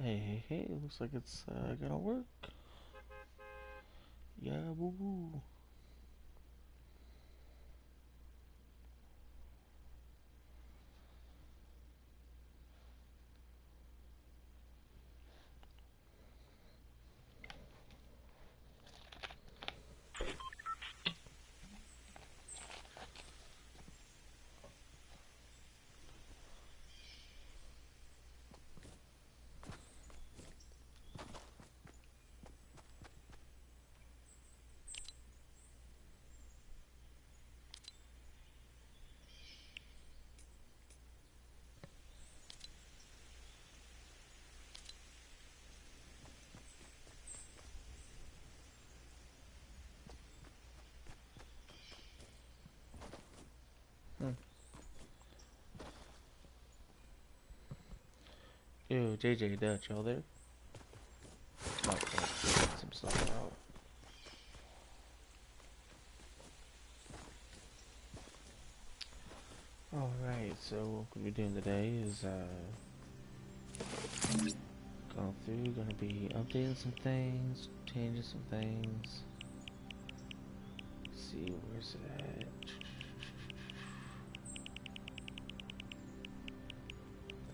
Hey, looks like it's gonna work. Yeah, boo boo. Hmm. Yo, JJ Dutch, y'all there? Might check some stuff out. Alright, so what we're doing today is going through, gonna be updating some things, changing some things. Let's see, where's it at?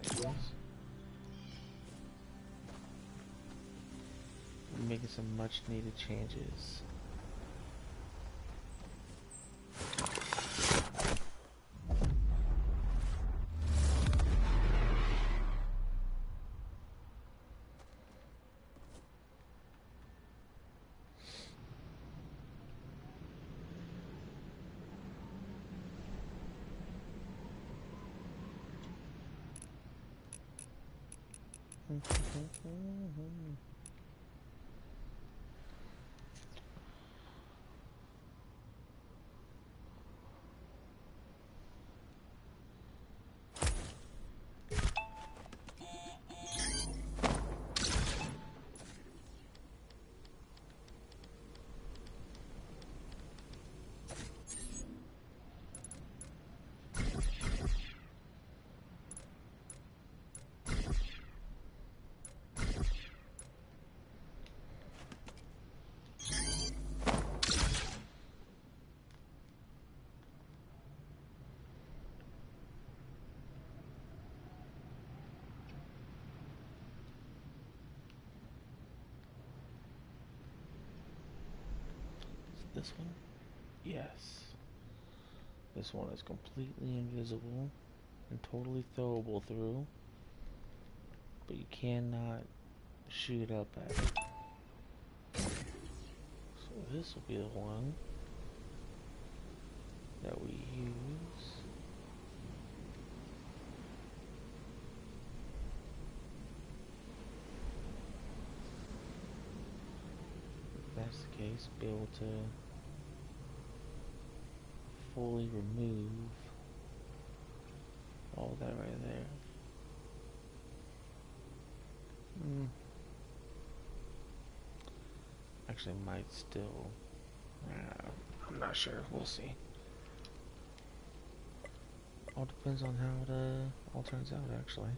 There it is. Making some much needed changes. This one? Yes. This one is completely invisible and totally throwable through, but you cannot shoot up at it. So this will be the one that we use. If that's the case, be able to fully remove all that right there. Actually, might still. I'm not sure. We'll see. All depends on how it all turns out, actually.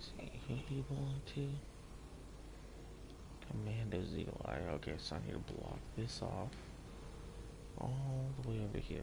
Let's see, who he belong to? Commando's Eagle Eye. Okay, so I need to block this off all the way over here.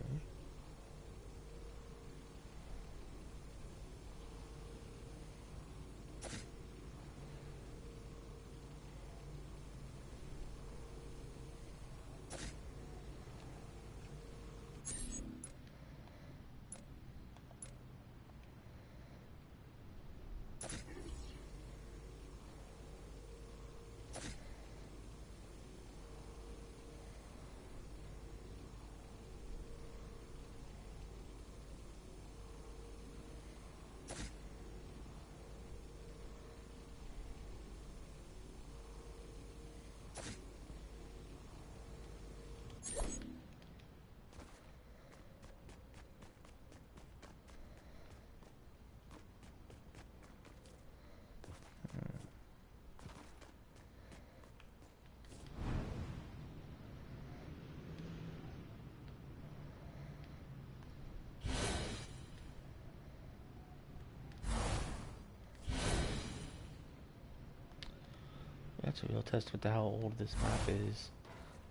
That's a real testament to how old this map is.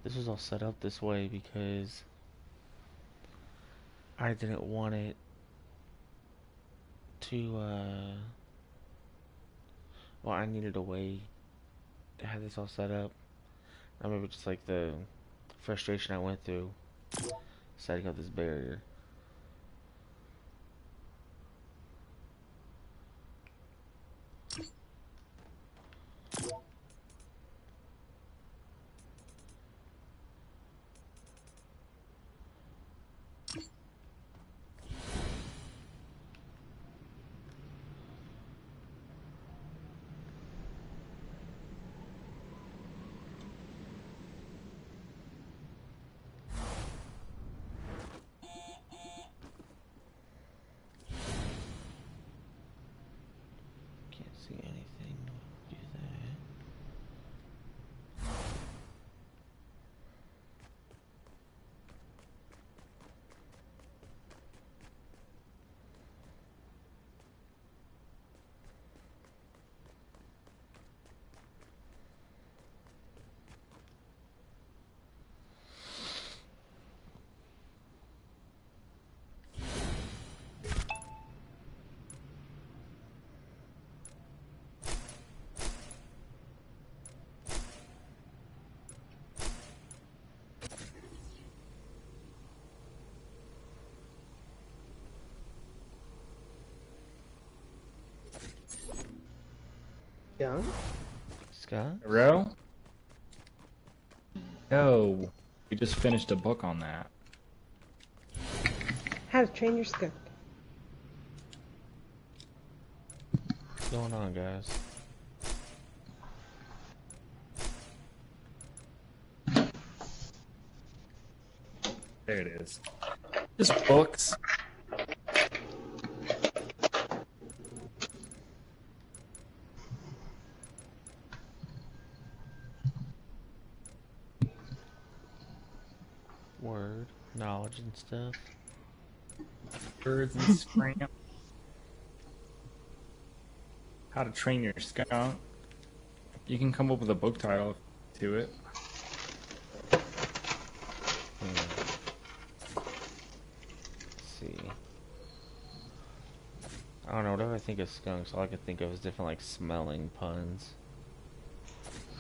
This was all set up this way because I didn't want it to, well, I needed a way to have this all set up. I remember just like the frustration I went through setting up this barrier. Can't see anything. Do that. Yeah. Scott? Hello? Yo, we just finished a book on that. How to train your skunk. What's going on, guys? There it is. Just books. Word, knowledge and stuff. Birds and scram. How to train your skunk. You can come up with a book title to it. Let's see. I don't know, whatever I think of skunks, all I can think of is different, like, smelling puns.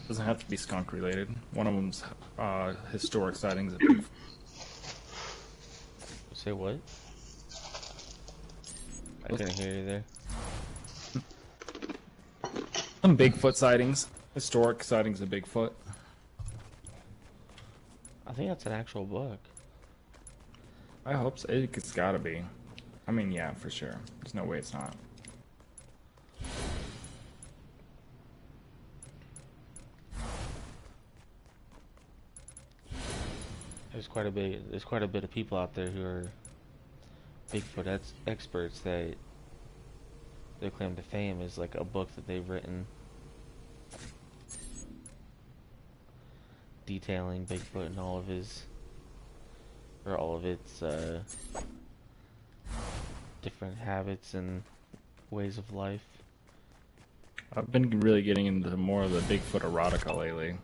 Doesn't have to be skunk related. One of them's historic sightings of Bigfoot. Say what? I couldn't hear you there. Some Bigfoot sightings. Historic sightings of Bigfoot. I think that's an actual book. I hope so. It's gotta be. I mean, yeah, for sure. There's no way it's not. There's quite a bit of people out there who are Bigfoot experts that their claim to fame is like a book that they've written detailing Bigfoot and all of its different habits and ways of life. I've been really getting into more of the Bigfoot erotica lately.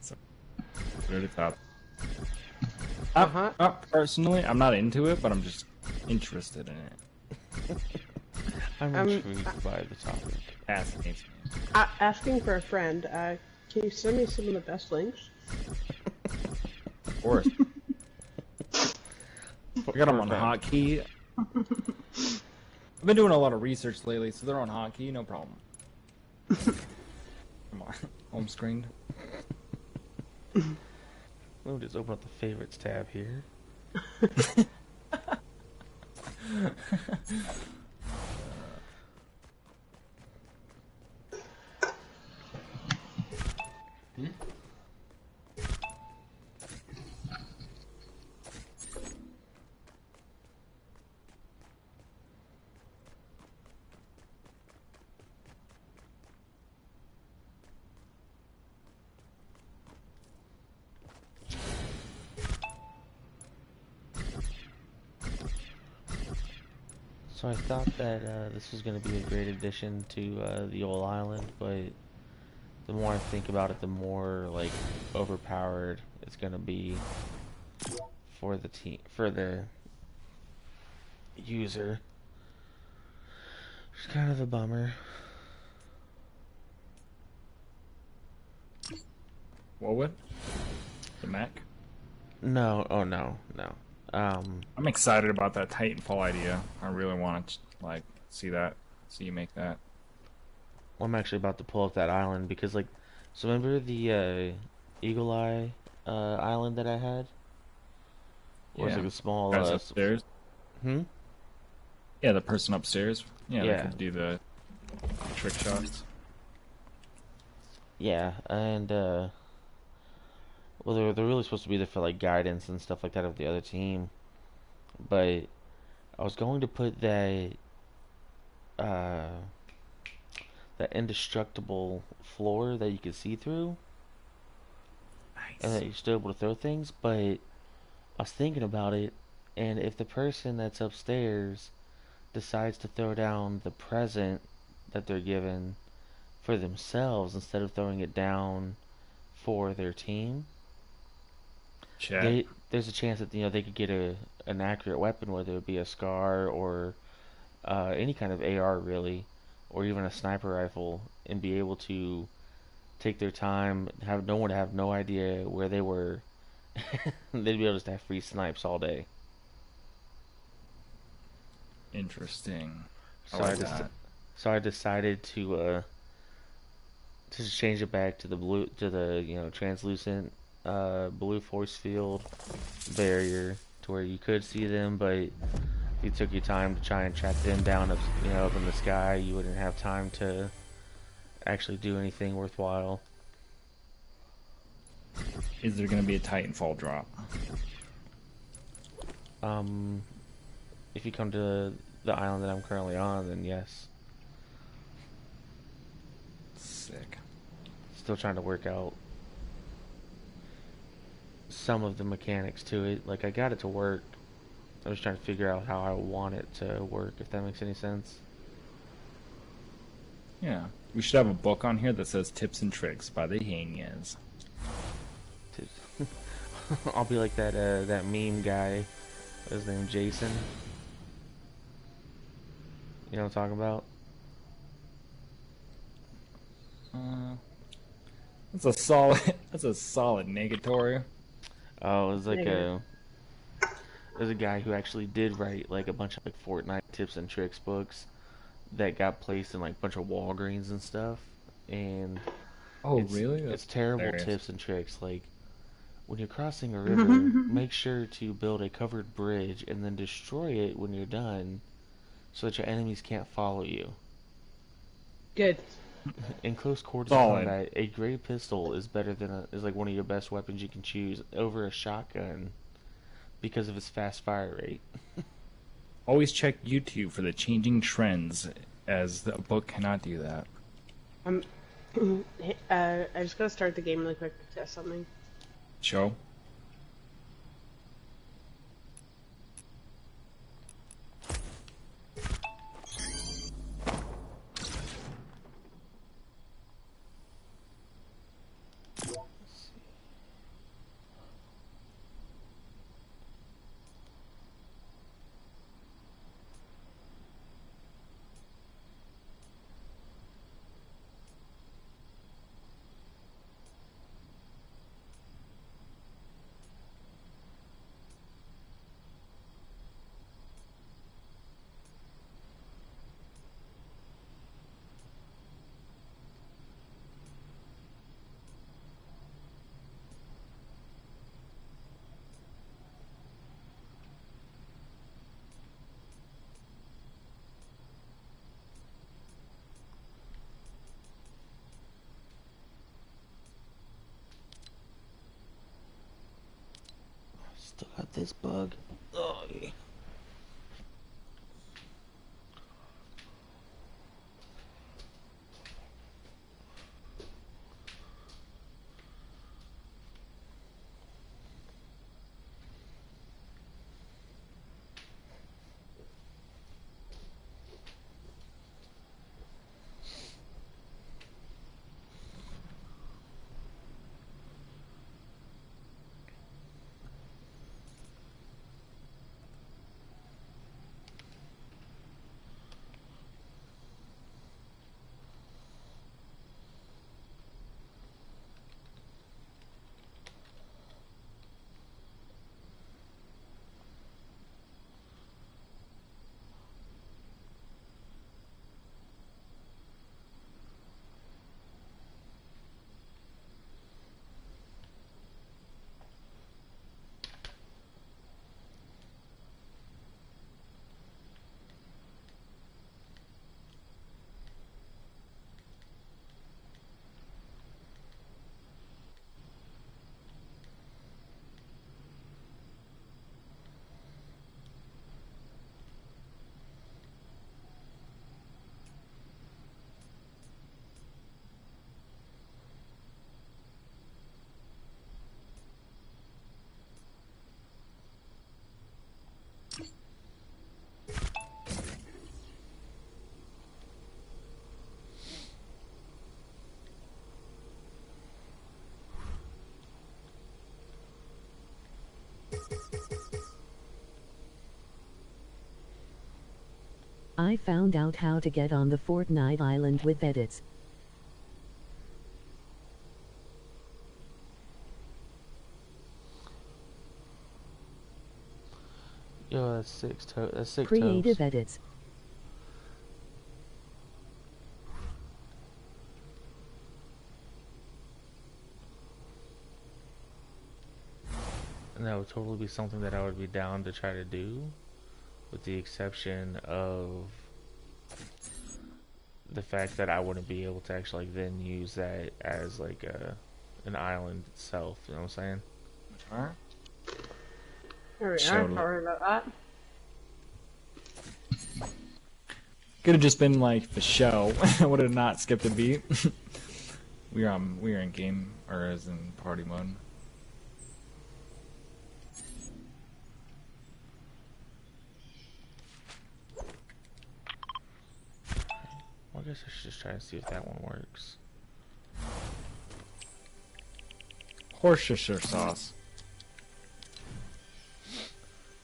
So, really top. Personally, I'm not into it, but I'm just interested in it. I'm intrigued by the topic. Fascinates me. Asking for a friend. Can you send me some of the best links? Of course. I got them on hotkey. I've been doing a lot of research lately, so they're on hotkey, no problem. Come on, home screened. We'll just open up the favorites tab here. So I thought that this was going to be a great addition to the old island, but the more I think about it, the more like overpowered it's going to be for the team, for the user. It's kind of a bummer. What would? The Mac? No, oh no, no. I'm excited about that Titanfall idea. I really want to like see you make that. Well, I'm actually about to pull up that island because like, so remember the Eagle Eye island that I had? Or it's Yeah. like a small Guys upstairs. hmm? Yeah, the person upstairs. Yeah, Yeah. they could do the trick shots. Yeah, and well, they're really supposed to be there for like guidance and stuff like that of the other team. But I was going to put uh that indestructible floor that you could see through, and that Nice. you're still able to throw things. But I was thinking about it, and if the person that's upstairs decides to throw down the present that they're given for themselves instead of throwing it down for their team, Chat. there's a chance that they could get an accurate weapon, whether it be a scar or any kind of AR really, or even a sniper rifle, and be able to take their time, have no one have no idea where they were. They'd be able to have free snipes all day. Interesting. I So like that. so I decided to just change it back to the blue, to the translucent blue force field barrier, to where you could see them, but if you took your time to try and track them down up, up in the sky, you wouldn't have time to actually do anything worthwhile. Is there going to be a Titanfall drop? Um, if you come to the island that I'm currently on, then yes. Sick. Still trying to work out some of the mechanics to it. Like, I got it to work. I was trying to figure out how I want it to work, if that makes any sense. Yeah. We should have a book on here that says Tips and Tricks by the Hyenas. I'll be like that meme guy. His name Jason. You know what I'm talking about? That's a solid. That's a solid negatory. Oh, it was like Negative. there's a guy who actually did write like a bunch of like Fortnite tips and tricks books that got placed in like a bunch of Walgreens and stuff. And Oh, it's really? it's That's terrible hilarious. tips and tricks. Like, when you're crossing a river, make sure to build a covered bridge and then destroy it when you're done, so that your enemies can't follow you. Good. In close quarters Solid. combat, a gray pistol is better than is like one of your best weapons you can choose over a shotgun because of its fast fire rate. Always check YouTube for the changing trends, as the book cannot do that. Hey, I just gotta start the game really quick to test something. Show. Still got this bug. Oh, yeah. I found out how to get on the Fortnite island with edits. Yo, that's that's six Creative toes. edits. And that would totally be something that I would be down to try to do, with the exception of the fact that I wouldn't be able to actually like, then use that as like an island itself. You know what I'm saying? Alright. There we are. Totally. Sorry about that. Could have just been like for show. I would have not skipped a beat. we are in game or as in party mode. Well, I guess I should just try to see if that one works. Worcestershire sauce.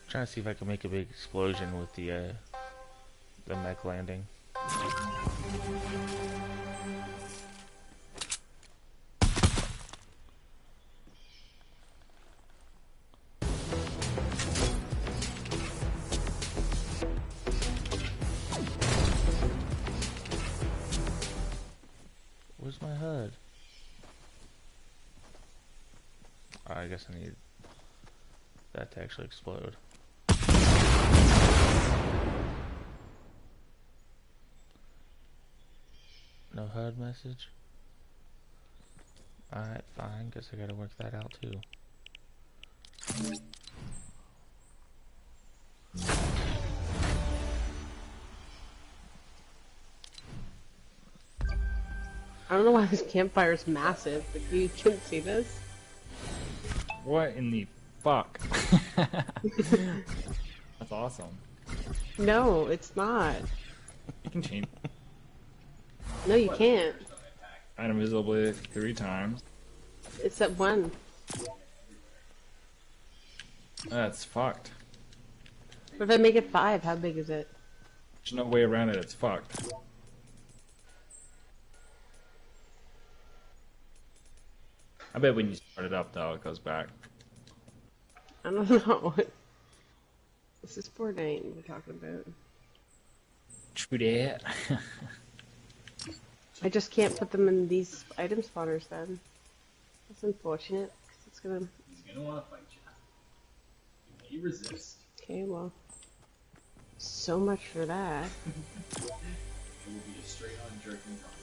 Trying to see if I can make a big explosion with the mech landing. Where's my HUD? Oh, I guess I need that to actually explode. No HUD message? Alright, fine. Guess I gotta work that out too. I don't know why this campfire is massive, but you can see this. What in the fuck? That's awesome. No, it's not. You can change No, you can't. item visibly 3 times. It's at 1. That's fucked. But if I make it 5, how big is it? There's no way around it. It's fucked. I bet when you start it up, though, it goes back. I don't know. This is Fortnite we're talking about. True that. I just can't put them in these item spawners then. That's unfortunate, 'cause it's gonna... He's gonna want to fight you. You may resist. Okay, well... So much for that. It will be a straight-on jerking off.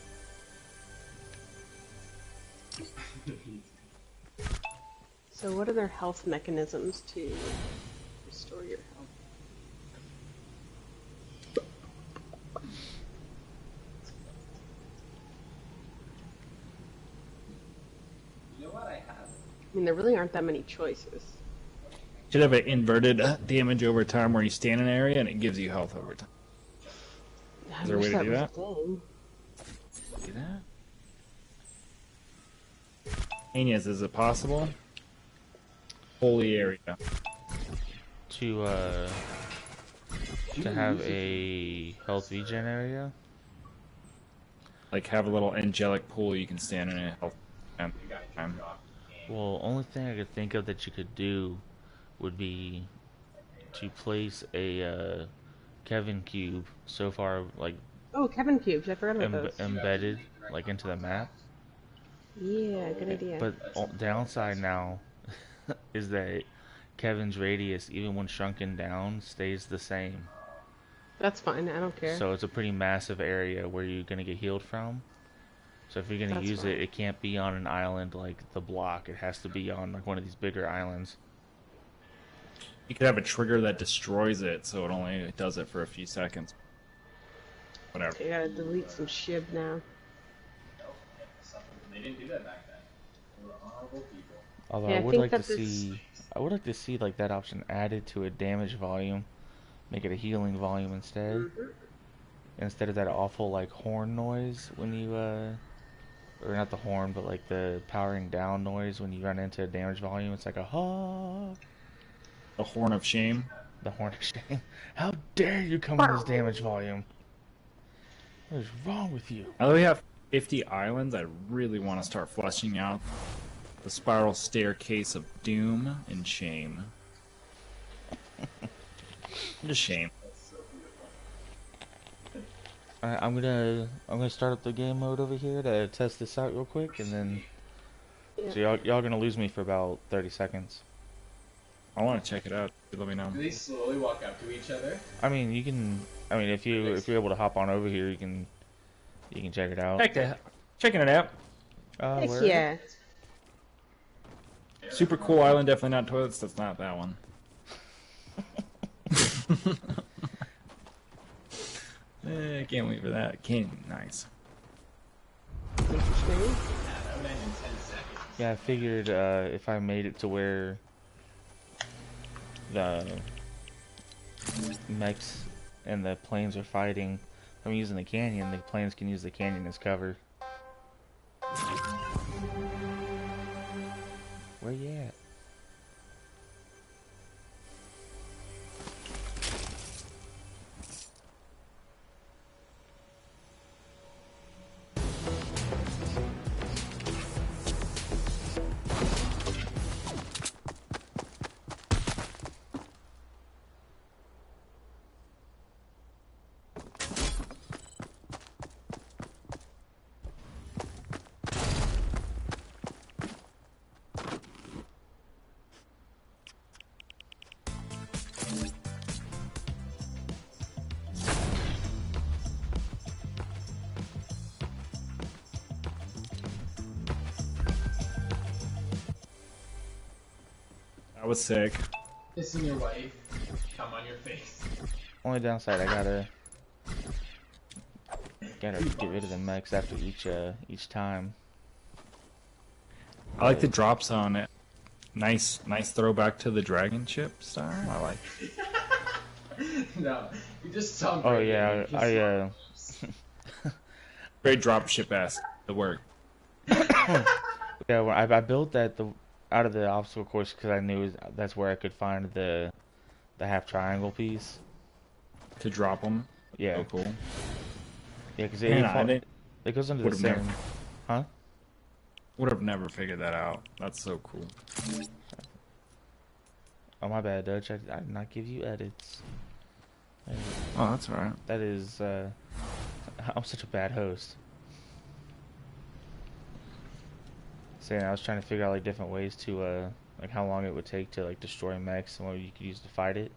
So what are their health mechanisms to restore your health? You know what I have? I mean, there really aren't that many choices. Should have an inverted damage over time where you stay in an area and it gives you health over time. I Is there a way wish to do was that? a thing. Do that? Anias, is it possible? Holy area. To have a health regen area. Like have a little angelic pool you can stand in a health time. Well, only thing I could think of that you could do would be to place a Kevin cube so far like Oh, Kevin cubes! I forgot about those. embedded like into the map. Yeah, good idea. But downside now is that Kevin's radius, even when shrunken down, stays the same. That's fine. I don't care. So it's a pretty massive area where you're gonna get healed from. So if you're gonna That's use fine. it, it can't be on an island like the block. It has to be on like one of these bigger islands. You could have a trigger that destroys it, so it only does it for a few seconds. Whatever. I gotta delete some shib now. They didn't do that back then. They were honorable people. Although Yeah, I I would think like to that this- see, I would like to see like that option added to a damage volume, make it a healing volume instead, instead of that awful like horn noise when you or not the horn, but like the powering down noise when you run into a damage volume. It's like a ha. A horn of shame. The Hornet Shame. How dare you come in this damage volume? What is wrong with you? Now that we have 50 islands, I really want to start fleshing out the spiral staircase of doom and shame. Just shame. Alright, I'm gonna start up the game mode over here to test this out real quick, and then so y'all gonna lose me for about 30 seconds. I want to check it out. Let me know. Do they slowly walk up to each other? I mean, you can. I mean, if you're able to hop on over here, you can check it out. Checking it out. Heck Where? yeah. Super cool island, definitely not toilets. That's not that one. Can't wait for that. Nice. Interesting. Yeah, that would end in 10 seconds. Yeah, I figured if I made it to where the mechs and the planes are fighting, I'm using the canyon. The planes can use the canyon as cover. Where you at? That was sick. Kissing your wife, come on your face. Only downside, I gotta get rid of the mechs after each time. I like the drops on it. Nice throwback to the dragon ship style. I like. No, you just sound Oh great. yeah, I Very dropship esque. The work. yeah, when I built that out of the obstacle course because I knew that's where I could find the half triangle piece. To drop them. Yeah, Oh, cool. yeah, because Man, it goes into the would've same. never- Huh? Would have never figured that out. That's so cool. Oh my bad, Dutch. I did not give you edits. Oh, that's alright. That is. I'm such a bad host. Saying I was trying to figure out like different ways to like how long it would take to like destroy mechs and what you could use to fight it.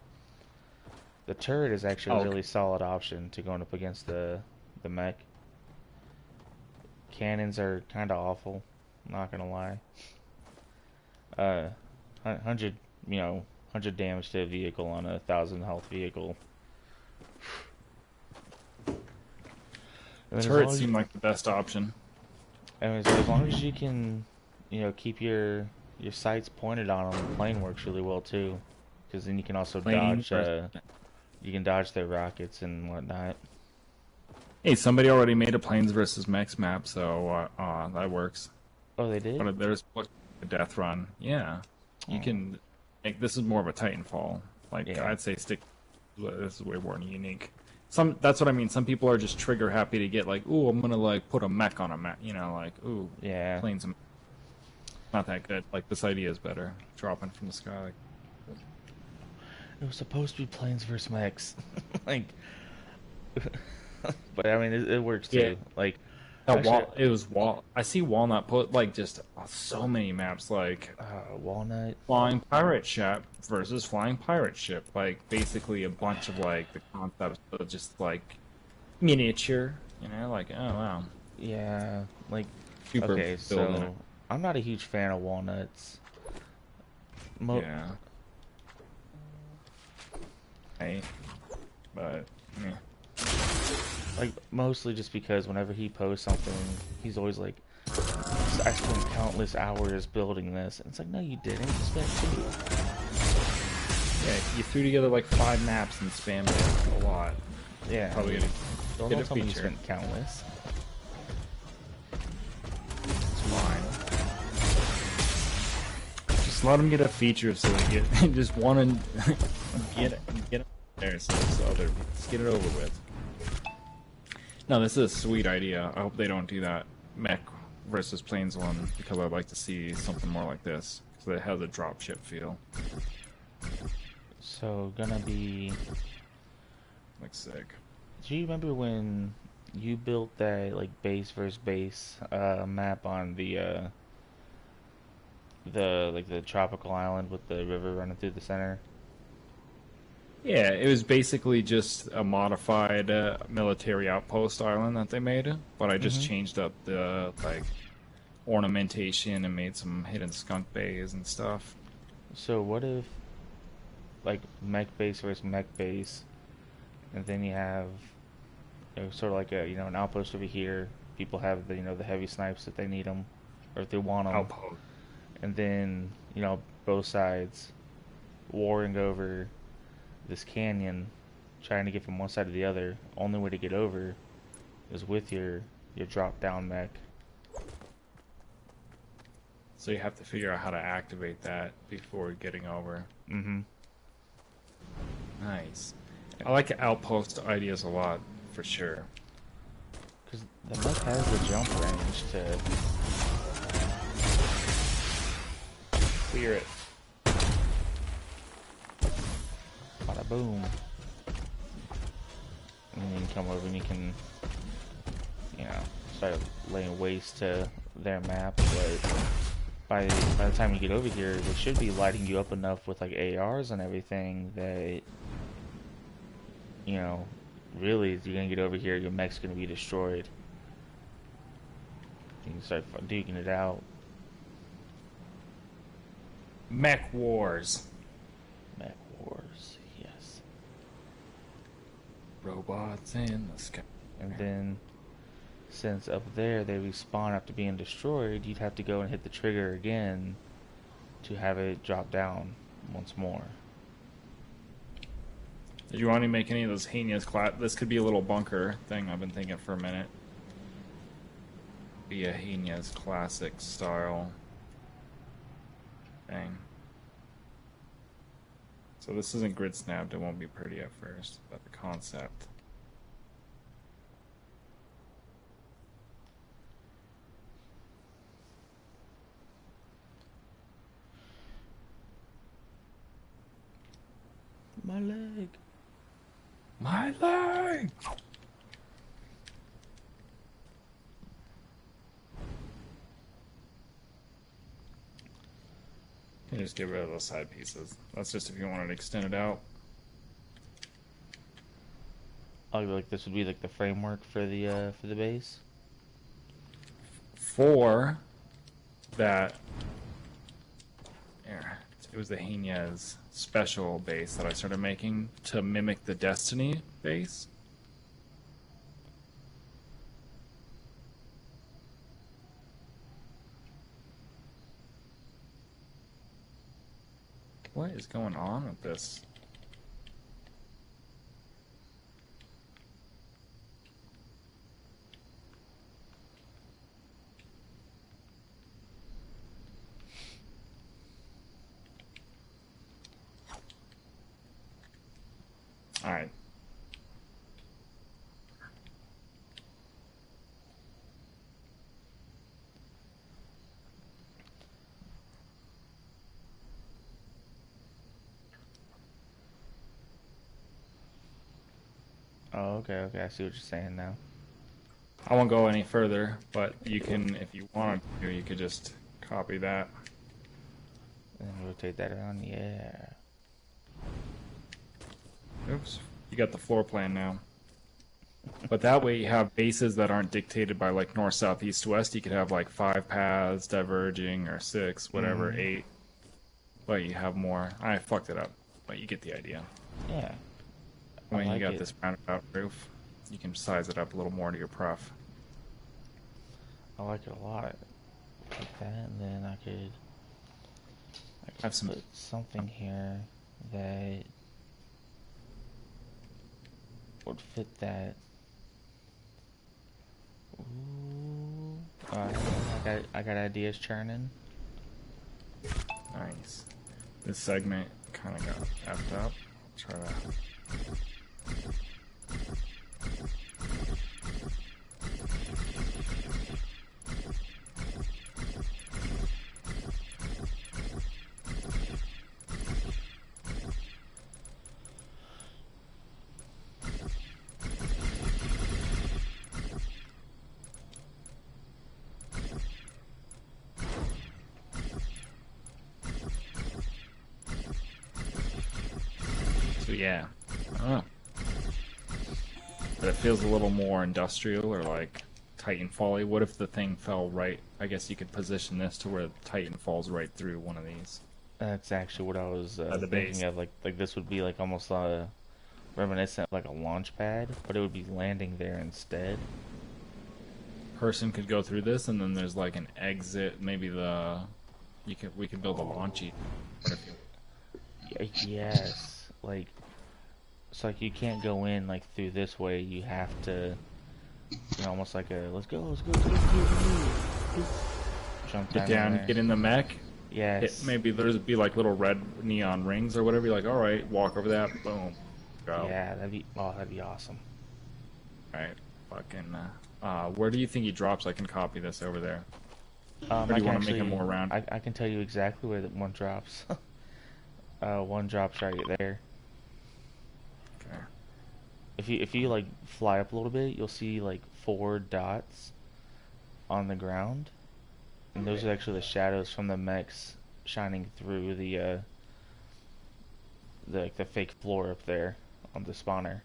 The turret is actually a really solid option to going up against the mech. Cannons are kind of awful, not gonna lie. 100 damage to a vehicle on a 1,000 health vehicle. And Turrets seem like the best option. and as long as you can, keep your sights pointed on them, the plane works really well too. Because then you can also dodge. You can dodge their rockets and whatnot. Hey, somebody already made a planes versus mechs map, so that works. Oh, they did? But there's a death run. Yeah, you can. Like, this is more of a Titanfall. Like Yeah. I'd say stick. This is way more unique. That's what I mean. Some people are just trigger happy to get like, ooh, I'm gonna like put a mech on a mech. Like, ooh, Yeah. planes. Not that good. Like, this idea is better. Dropping from the sky. Like, It was supposed to be planes versus mechs. Like, but I mean, it works too. Yeah. Like, it was Wall. I see Walnut put like just so many maps like Walnut. flying pirate ship versus flying pirate ship. Like basically a bunch of like the concepts of just like miniature. Like, oh wow. Yeah. Like, Super okay, building so it. I'm not a huge fan of walnuts. Yeah. Right. But yeah. Like, mostly just because whenever he posts something, he's always like, I spent countless hours building this. And it's like, no, you didn't. You spent 2. Yeah, you threw together like 5 maps and spammed it a lot. Yeah. Probably gonna Don't get a tell me you feature. spent countless. It's fine. Just Just let them get a feature so they get just one and get it there so other just get it over with. No, this is a sweet idea. I hope they don't do that mech versus planes one because I'd like to see something more like this because it has a dropship feel. So gonna be. Like sick. Do you remember when you built that like base versus base map on the tropical island with the river running through the center? Yeah, it was basically just a modified military outpost island that they made, but I just changed up the like ornamentation and made some hidden skunk bays and stuff. So what if like mech base versus mech base, and then you have sort of like a an outpost over here. People have the the heavy snipes if they need them or if they want them, Outpost. and then both sides warring over this canyon, trying to get from one side to the other. Only way to get over is with your drop down mech. So you have to figure out how to activate that before getting over. Mm-hmm. Nice. I like outpost ideas a lot, for sure. Because the mech has the jump range to clear it. Bada boom. And then you can come over and you can, start laying waste to their map. But by the time you get over here, they should be lighting you up enough with like ARs and everything that really, if you're gonna get over here, your mech's gonna be destroyed. You can start duking it out. Mech Wars. Mech Wars, yes. Robots in the sky. And then, since up there they respawn after being destroyed, you'd have to go and hit the trigger again to have it drop down once more. Did you want to make any of those Henia's this could be a little bunker thing I've been thinking for a minute. Be a Henia's classic style thing. So this isn't grid snapped, it won't be pretty at first, but the concept. My leg. My leg! You just get rid of those side pieces. That's just if you wanted to extend it out. Oh, like this would be like the framework for the base. For that, here, it was the Henia's special base that I started making to mimic the Destiny base. What is going on with this? All right. Oh, okay, I see what you're saying now. I won't go any further, but you can, if you wanted to, you could just copy that. And then rotate that around, yeah. Oops. You got the floor plan now. But that way you have bases that aren't dictated by like north, south, east, west. You could have like 5 paths diverging or 6, whatever, 8. But you have more. I fucked it up, but you get the idea. Yeah. When I like you got it. this roundabout roof, you can size it up a little more to your prof. I like it a lot. Like that, and then I could Have some. put something here that would fit that. Ooh. Alright, I got ideas churning. Nice. This segment kind of got effed up. Try to. So yeah, I don't know. But it feels a little more industrial or like Titanfall-y. What if the thing fell right? I guess you could position this to where Titan falls right through one of these. That's actually what I was The thinking base. of. Like this would be like almost reminiscent of like a launch pad, but it would be landing there instead. Person could go through this, and then there's like an exit. Maybe we could build a launchy. Yes, like it's like you can't go in like through this way. You have to, almost like a let's go, jump Get down, down, get in the mech. Yes. Maybe there's be like little red neon rings or whatever. You're like, all right, walk over that, boom, go. Yeah, that'd be awesome. All right, fucking. Where do you think he drops? I can copy this over there. I do you can wanna make it actually- more round? I can tell you exactly where the one drops. One drops right there. Okay. If you like fly up a little bit, you'll see like 4 dots on the ground, and those are actually the shadows from the mechs shining through the fake floor up there on the spawner.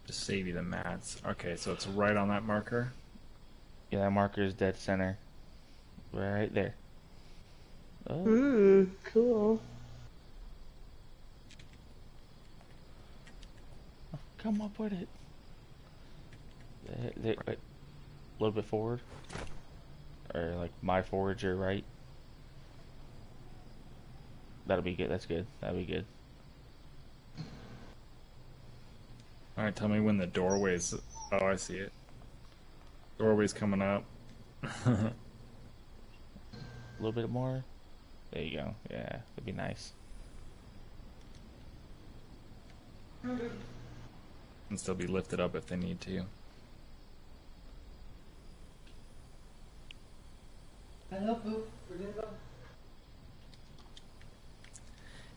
Just save you the mats. Okay, so it's right on that marker. Yeah, that marker is dead center. Right there. Oh, Cool. come up with it. A little bit forward. Or like my forward, your right. That'll be good. That's good. That'll be good. All right, tell me when the doorway's. Oh, I see it. Doorway's coming up. A little bit more. There you go. Yeah, that'd be nice. And still be lifted up if they need to. And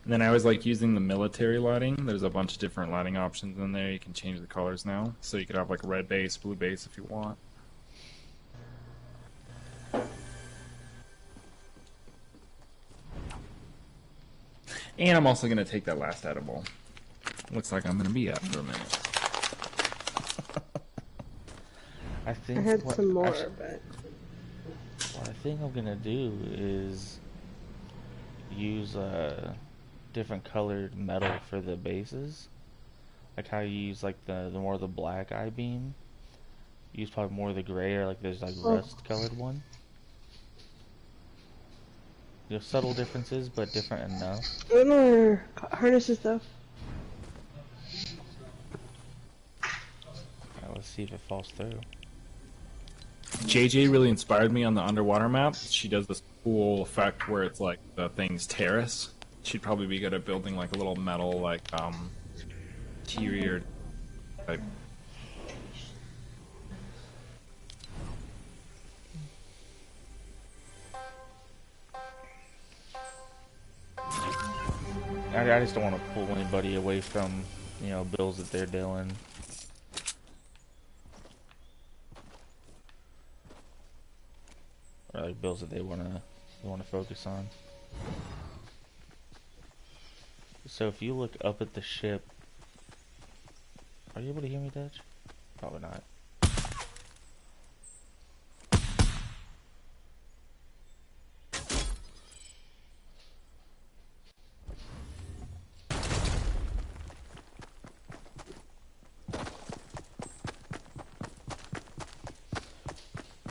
then I always like using the military lighting. There's a bunch of different lighting options in there. You can change the colors now. So you could have like red base, blue base if you want. And I'm also going to take that last edible. Looks like I'm going to be up for a minute. I think I had what- some more, actually, but what I think I'm gonna do is use different colored metal for the bases. Like how you use like the more of the black I-beam. Use probably more of the gray or like there's like rust colored one. Subtle differences, but different enough. what more harnesses stuff? Let's see if it falls through. JJ really inspired me on the underwater map. She does this cool effect where it's like the thing's terrace. She'd probably be good at building like a little metal like interior type. I just don't want to pull anybody away from, builds that they're doing. Or like builds that they wanna focus on. So if you look up at the ship, are you able to hear me, Dutch? Probably not.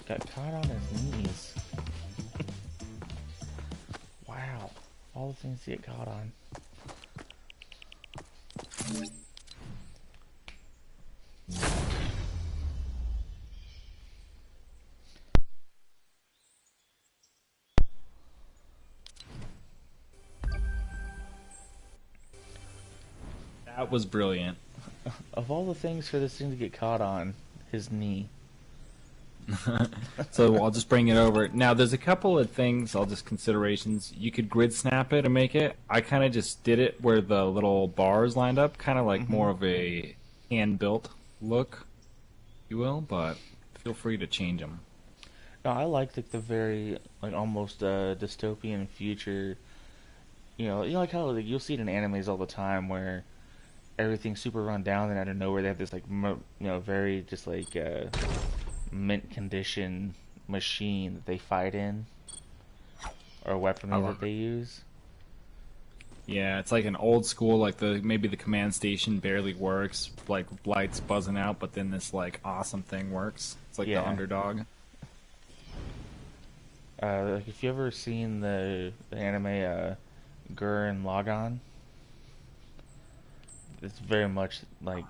Got caught on his knees. Wow. All the things to get caught on. That was brilliant. Of all the things for this thing to get caught on, his knee. So I'll just bring it over. Now, there's a couple of things, considerations. You could grid snap it and make it. I kind of just did it where the little bars lined up, kind of like more of a hand-built look, if you will, but feel free to change them. No, I like the very, like, almost dystopian future. Like how like, you'll see it in animes all the time where everything's super run down and out of nowhere they have this, like, very just, like, mint condition machine that they fight in, or weaponry that they use. Yeah, it's like an old school, like maybe the command station barely works, like lights buzzing out, but then this like awesome thing works. It's like the underdog. Like if you ever seen the anime Gurren Lagann, it's very much like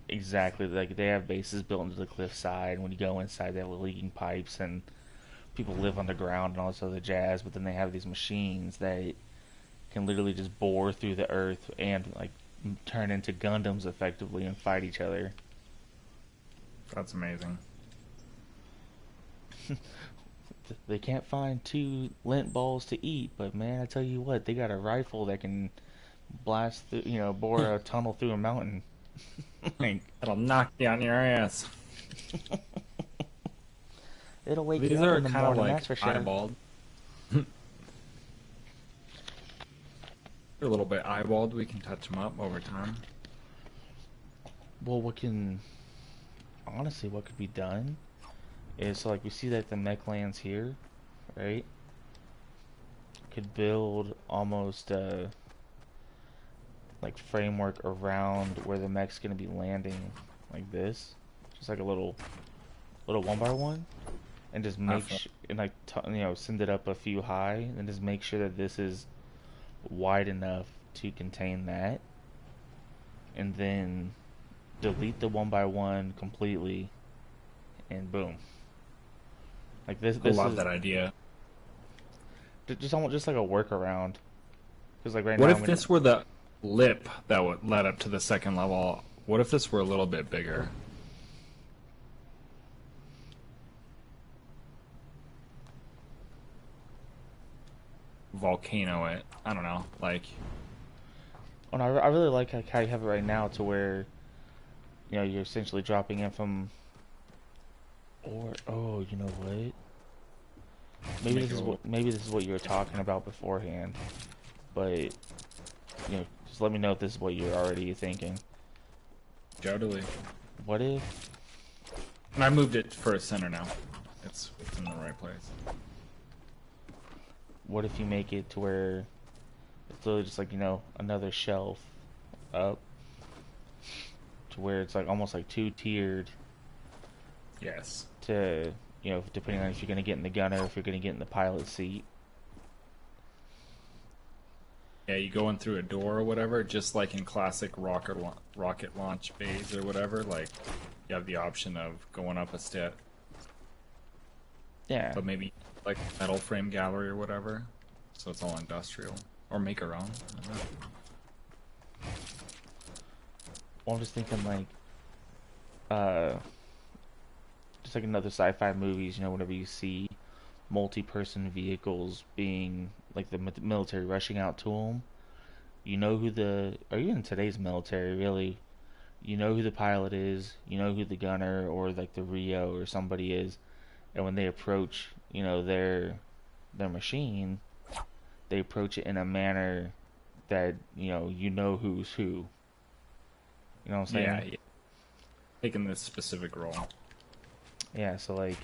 exactly like they have bases built into the cliffside. When you go inside, they have leaking pipes and people live underground and all this other jazz. But then they have these machines that can literally just bore through the earth and like turn into Gundams effectively and fight each other. That's amazing. They can't find 2 lint balls to eat, but man, I tell you what, they got a rifle that can blast through, bore a tunnel through a mountain. It'll knock you on your ass. It'll wake These you up are in the kind of morning, like that's for sure. eyeballed. They're a little bit eyeballed. We can touch them up over time. Well, what could be done is, so like we see that the mech lands here, right? Could build almost like framework around where the mech's gonna be landing, like this, just like a little 1x1, and just make and like send it up a few high, and just make sure that this is wide enough to contain that, and then delete the 1x1 completely, and boom. Like this I love that idea. Just like a workaround, because like right now. What if this were the lip that would led up to the second level? What if this were a little bit bigger? Volcano it. I don't know. Like. Oh no, I really like how you have it right now, to where you're essentially dropping in from. Or you know what? Maybe this is what you were talking about beforehand, but just let me know if this is what you're already thinking. Totally. What if? And I moved it for a center now. It's in the right place. What if you make it to where it's literally just like another shelf up, to where it's like almost like 2-tiered. Yes. To depending on if you're gonna get in the gunner, or if you're gonna get in the pilot seat. Yeah, you go in through a door or whatever, just like in classic rocket launch bays or whatever. Like you have the option of going up a step. Yeah. But maybe like metal frame gallery or whatever, so it's all industrial, or make our own. I don't know. Well, I'm just thinking like, just like in other sci-fi movies, whenever you see multi-person vehicles being like the military rushing out to them, or even in today's military, really, who the pilot is, who the gunner or like the Rio or somebody is, and when they approach, their machine, they approach it in a manner that who's who. You know what I'm saying? Yeah. Taking this specific role. Yeah, so like,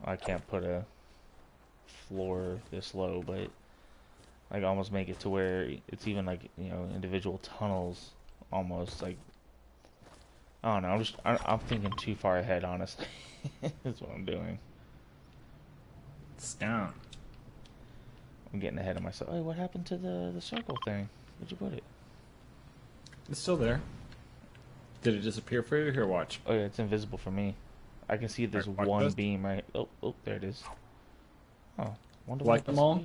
I can't put a floor this low, but like almost make it to where it's even like individual tunnels, almost like, I don't know. I'm thinking too far ahead, honestly. That's what I'm doing. It's down. I'm getting ahead of myself. Hey, what happened to the circle thing? Where'd you put it? It's still there. Did it disappear for you? Here, watch. Oh yeah, it's invisible for me. I can see this one beam right. Oh, there it is. Oh, wonder why like them all.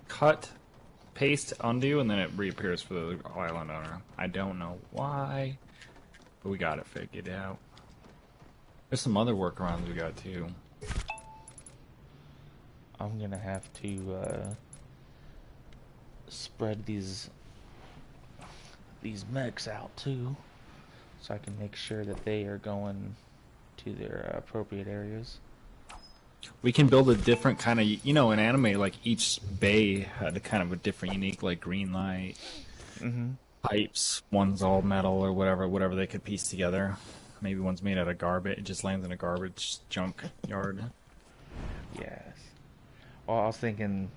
Cut, paste undo, and then it reappears for the island owner. I don't know why, but we got it figured out. There's some other workarounds we got too. I'm gonna have to spread these mechs out too, so I can make sure that they are going to their appropriate areas. We can build a different kind of, you know, in anime, like each bay had a kind of a different, unique, like green light, pipes. One's all metal or whatever they could piece together. Maybe one's made out of garbage. It just lands in a garbage junk yard. Yes. Well, I was thinking,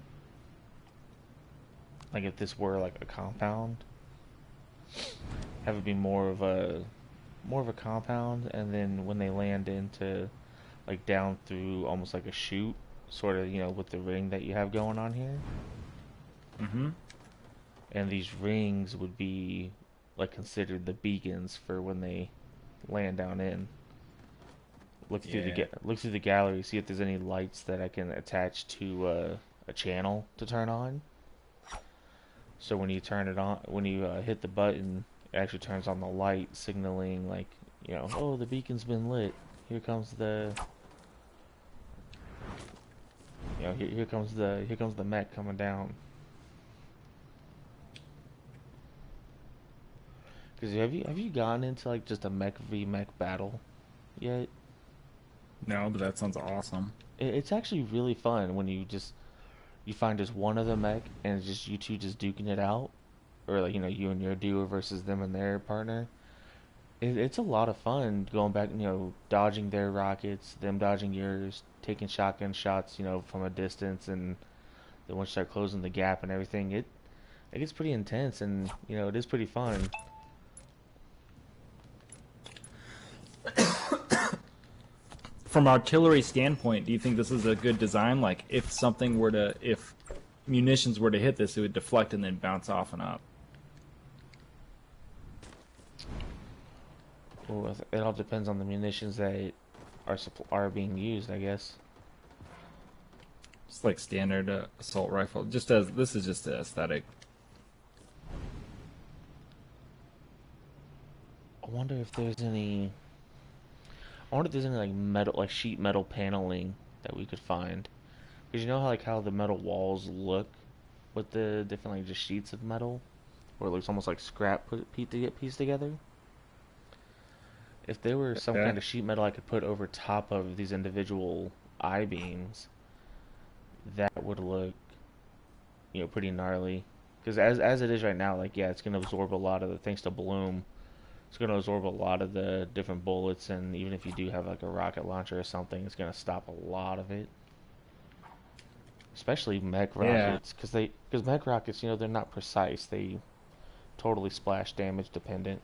like, if this were like a compound, have it be more of a compound, and then when they land into, like, down through almost like a chute, sort of, you know, with the ring that you have going on here. And these rings would be like considered the beacons for when they land down in. Look through the gallery, see if there's any lights that I can attach to a channel to turn on. So when you turn it on, when you hit the button, it actually turns on the light, signaling, like, you know, oh, the beacon's been lit. Here comes the, you know, here comes the mech coming down. Because have you gone into like just a mech v mech battle yet? No, but that sounds awesome. It's actually really fun when you find just one of the mech and it's just you two just duking it out, or like, you know, you and your duo versus them and their partner. It's a lot of fun going back, you know, dodging their rockets, them dodging yours, taking shotgun shots, you know, from a distance, and then once you start closing the gap and everything, it gets pretty intense, and, you know, it is pretty fun. From artillery standpoint, do you think this is a good design? Like, if munitions were to hit this, it would deflect and then bounce off and up. Well, it all depends on the munitions that are being used, I guess. It's like standard assault rifle. This is just the aesthetic. I wonder if there's any like metal, like sheet metal paneling that we could find. Because you know how the metal walls look with the different, like, just sheets of metal, where it looks almost like scrap pieced together. If there were some kind of sheet metal I could put over top of these individual I-beams, that would look, you know, pretty gnarly. Because as it is right now, like, yeah, it's going to absorb a lot of the, thanks to Bloom, it's going to absorb a lot of the different bullets, and even if you do have like a rocket launcher or something, it's going to stop a lot of it. Especially mech rockets, because mech rockets, you know, they're not precise. They totally splash damage dependent.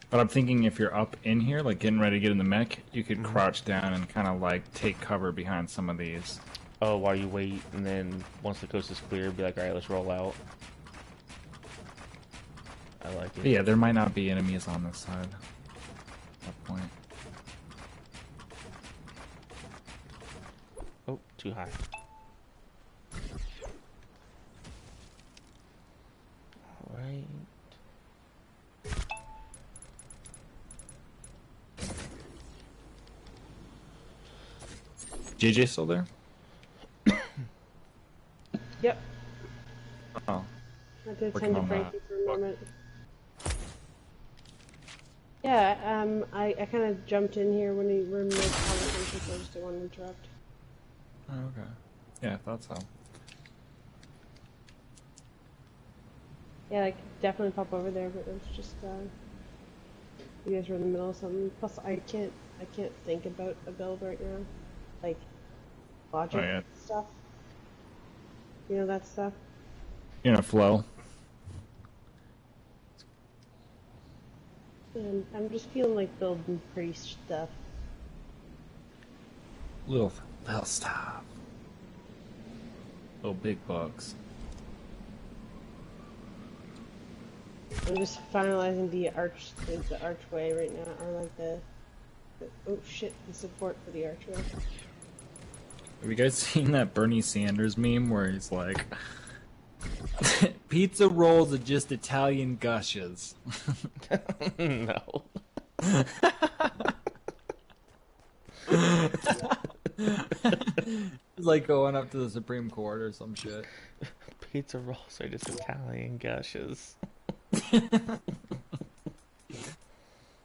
But I'm thinking if you're up in here, like getting ready to get in the mech, you could crouch down and kind of like take cover behind some of these. Oh, while you wait, and then once the coast is clear, be like, alright, let's roll out. I like it. But yeah, there might not be enemies on this side at that point. Oh, too high. Alright. JJ still there? Yep. Oh. I did Working tend to on Frankie that. for a moment. Yeah, I kind of jumped in here when we were mid-conversation, so I just didn't want to interrupt. Oh, okay. Yeah, I thought so. Yeah, I could definitely pop over there, but it was just, you guys were in the middle of something. Plus, I can't think about a build right now. Like, logic stuff. You know that stuff? You're in a flow. And I'm just feeling like building pretty stuff. Little stuff. Little big bugs. I'm just finalizing the archway right now, or like the oh shit, the support for the archway. Have you guys seen that Bernie Sanders meme where he's like, Pizza rolls are just Italian gushes. No. It's like going up to the Supreme Court or some shit. Pizza rolls are just Italian gushes.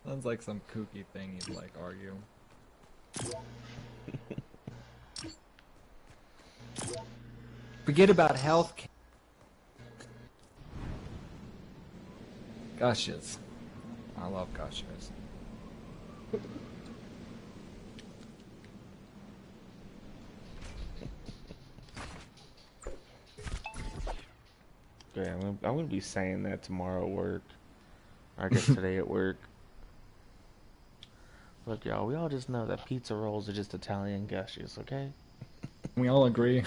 Sounds like some kooky thing you'd like argue. Forget about health. Gushes. I love gushers. Yeah, I'm gonna be saying that tomorrow at work. I guess today at work. Look, y'all, we all just know that pizza rolls are just Italian gushes, okay? We all agree.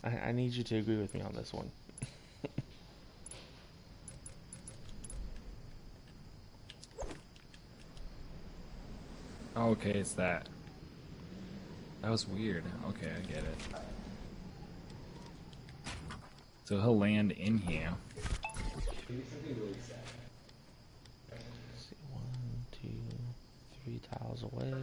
I need you to agree with me on this one. Okay, it's that. That was weird. Okay, I get it. So he'll land in here. Maybe something really sad. Let's see, 1, 2, 3 tiles away.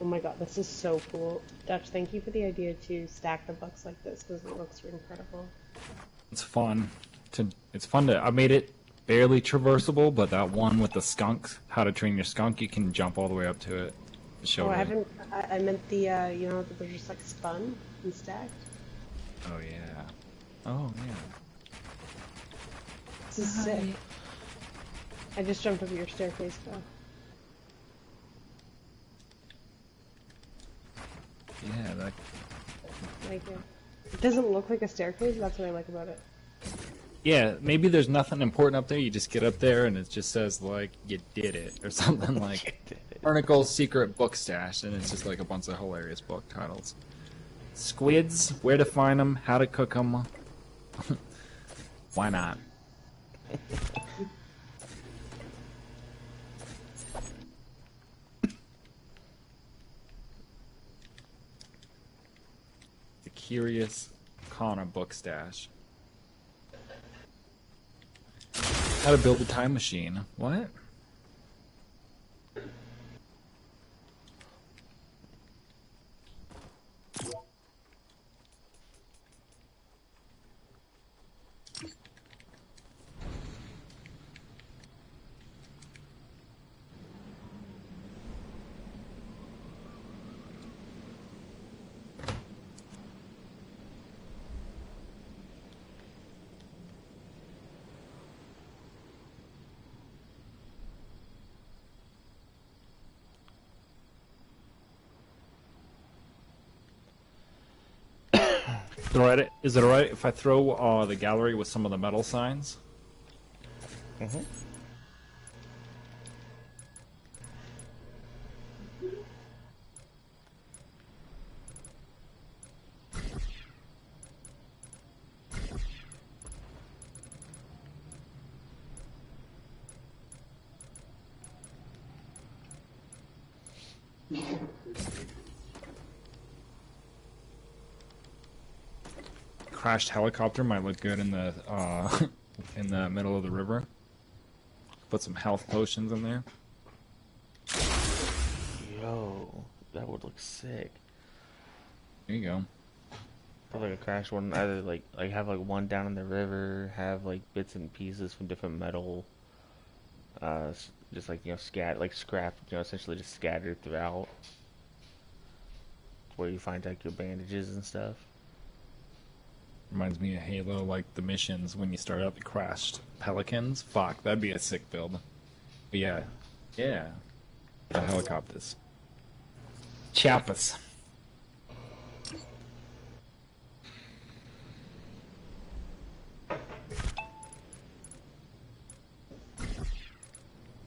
Oh my god, this is so cool. Dutch, thank you for the idea to stack the books like this because it looks incredible. It's fun. It's fun to. I made it barely traversable, but that one with the skunks, how to train your skunk, you can jump all the way up to it. Show Oh, I me. haven't. I meant the, you know, that they're just like spun and stacked. Oh yeah. Oh yeah. This is sick. I just jumped over your staircase though. Yeah, that. Like it doesn't look like a staircase. That's what I like about it. Yeah, maybe there's nothing important up there. You just get up there and it just says like you did it or something like Arnicle's secret book stash, and it's just like a bunch of hilarious book titles. Squids, where to find them, how to cook them. Why not? The Curious Connor book stash. How to build a time machine. What? Is it alright if I throw the gallery with some of the metal signs? Mm-hmm. Crashed helicopter might look good in the in the middle of the river. Put some health potions in there. Yo, that would look sick. There you go. Put like a crash one, either like have like one down in the river, have like bits and pieces from different metal, just like, you know, scrap, you know, essentially just scattered throughout. Where you find like your bandages and stuff. Reminds me of Halo, like the missions when you start out the crashed pelicans. Fuck, that'd be a sick build. But yeah, the helicopters. Chiapas.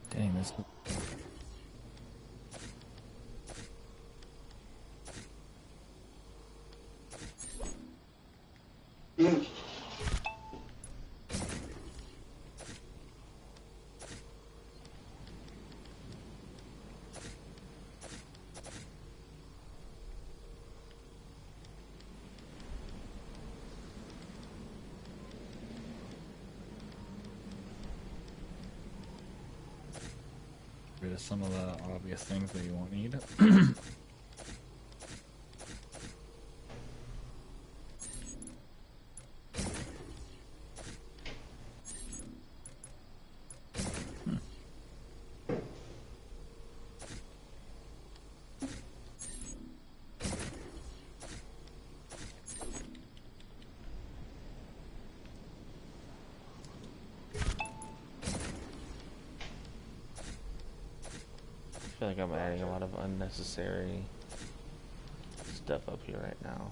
Dang, this of some of the obvious things that you won't need. I feel like I'm adding a lot of unnecessary stuff up here right now.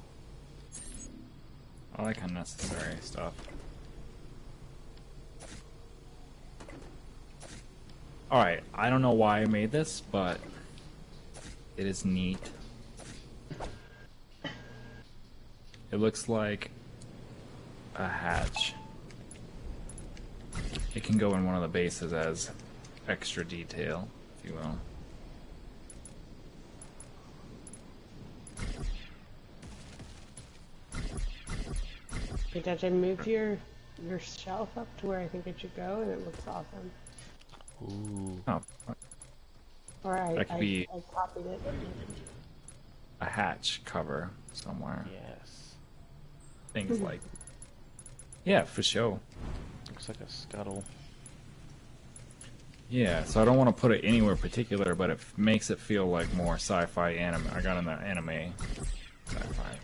I like unnecessary stuff. Alright, I don't know why I made this, but it is neat. It looks like a hatch. It can go in one of the bases as extra detail, if you will. Hey, Dutch, I moved your shelf up to where I think it should go, and it looks awesome. Ooh. Oh, Or That could be- I copied it. a hatch cover somewhere. Yes. Things like... Yeah, for sure. Looks like a scuttle. Yeah, so I don't want to put it anywhere particular, but it makes it feel like more sci-fi anime. I got in the anime sci-fi.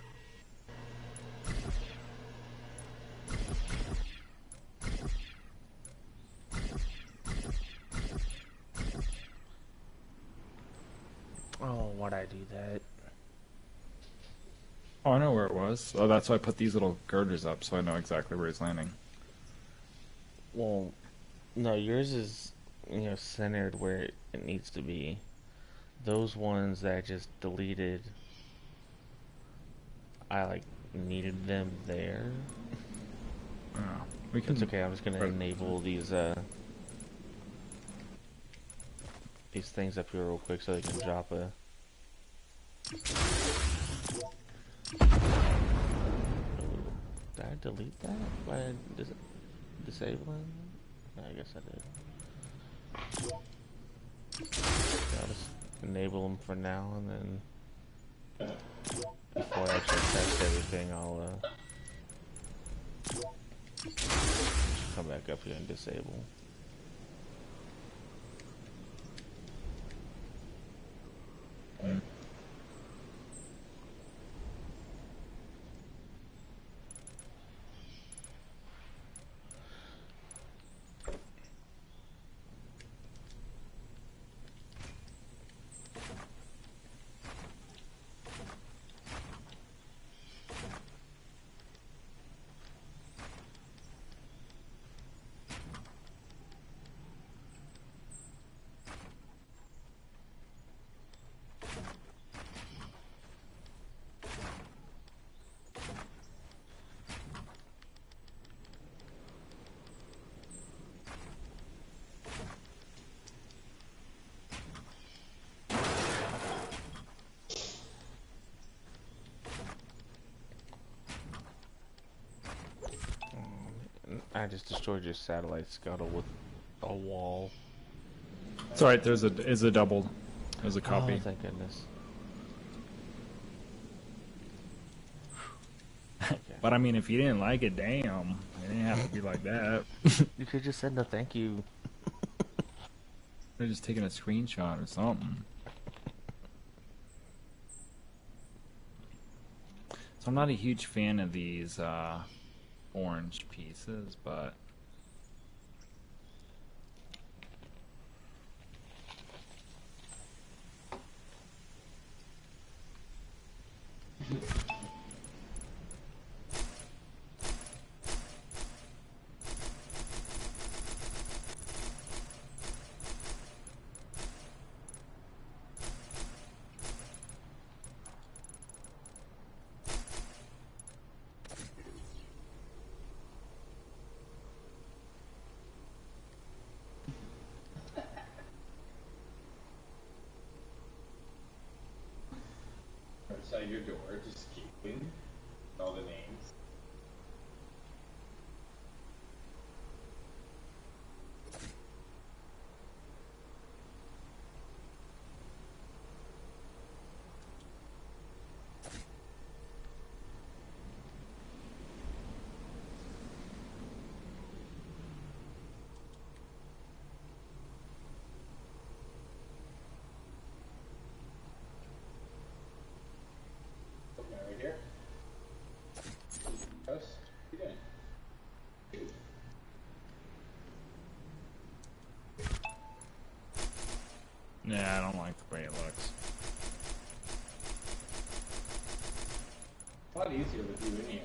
Oh, why'd I do that? Oh, I know where it was. Oh, that's why I put these little girders up, so I know exactly where he's landing. Well, no, yours is, centered where it needs to be. Those ones that I just deleted, I, needed them there. Oh, we can... It's okay, I'm just gonna enable these things up here real quick so they can drop a... Did I delete that by disabling? No, I guess I did. I'll just enable them for now, and then before I actually test everything, I'll come back up here and disable. I just destroyed your satellite scuttle with a wall. It's alright, there's a double. There's a copy. Oh, thank goodness. But I mean, if you didn't like it, damn. It didn't have to be like that. You could just said no thank you. They're just taking a screenshot or something. So I'm not a huge fan of these orange pieces, but outside your door, just keeping all the names. Yeah, I don't like the way it looks. A lot easier with you in here.